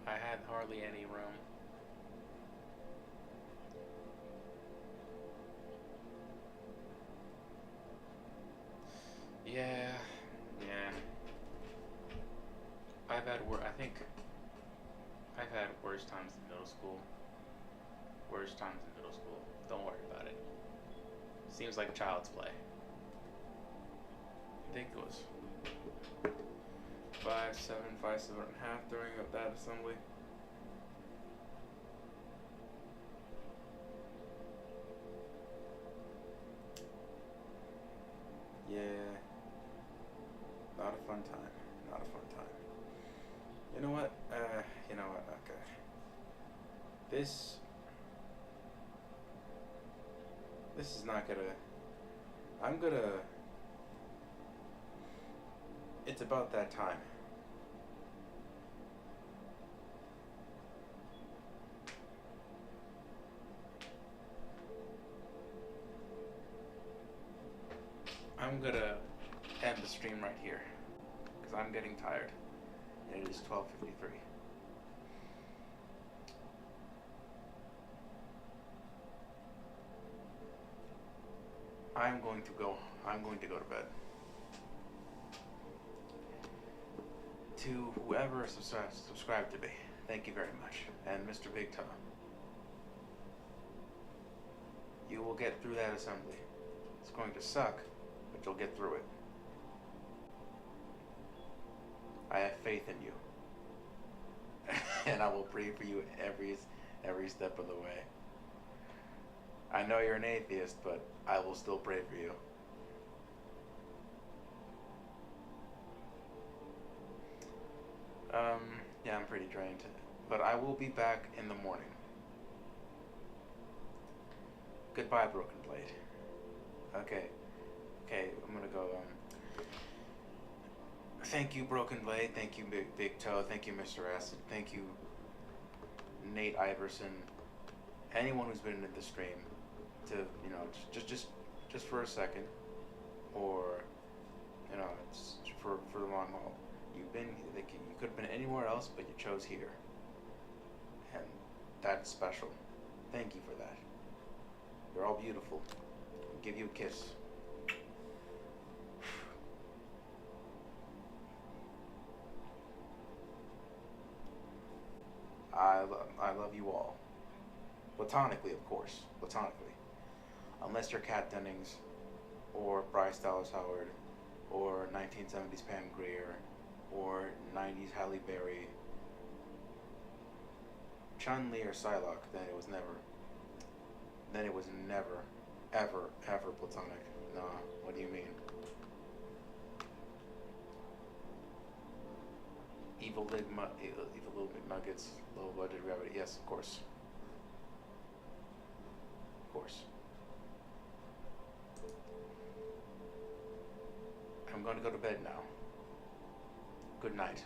I had hardly any room. Yeah, yeah. I think I've had worse times in middle school. Worse times in middle school. Don't worry about it. Seems like child's play. I think it was 5'7", 5'7.5" during that assembly. Yeah, not a fun time. Not a fun time. You know what? You know what? Okay. This this is not gonna. I'm gonna. It's about that time. I'm gonna end the stream right here because I'm getting tired. And it is 12:53. I'm going to go to bed. To whoever subscribed to me, thank you very much. And Mr. Big Toe, you will get through that assembly. It's going to suck, but you'll get through it. I have faith in you. And I will pray for you every step of the way. I know you're an atheist, but I will still pray for you. Yeah, I'm pretty drained. But I will be back in the morning. Goodbye, Broken Blade. Okay. Okay, I'm gonna go, Thank you, Broken Blade. Thank you, Big Toe. Thank you, Mr. Acid. Thank you, Nate Iverson. Anyone who's been in the stream to, you know, just for a second, or, you know, it's for the long haul. You've been, like, you could have been anywhere else, but you chose here, and that's special. Thank you for that. You're all beautiful. I'll give you a kiss. I love you all. Platonically, of course. Platonically. Unless you're Kat Dennings, or Bryce Dallas Howard, or 1970s Pam Grier, or 90s Halle Berry, Chun-Li or Psylocke, then it was never, ever, ever platonic. Nah, what do you mean? Evil Little McNuggets, low budget gravity. Yes, of course. Of course. I'm going to go to bed now. Good night.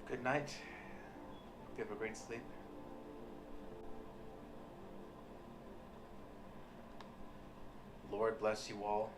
Good night. Hope you have a great sleep. Lord bless you all.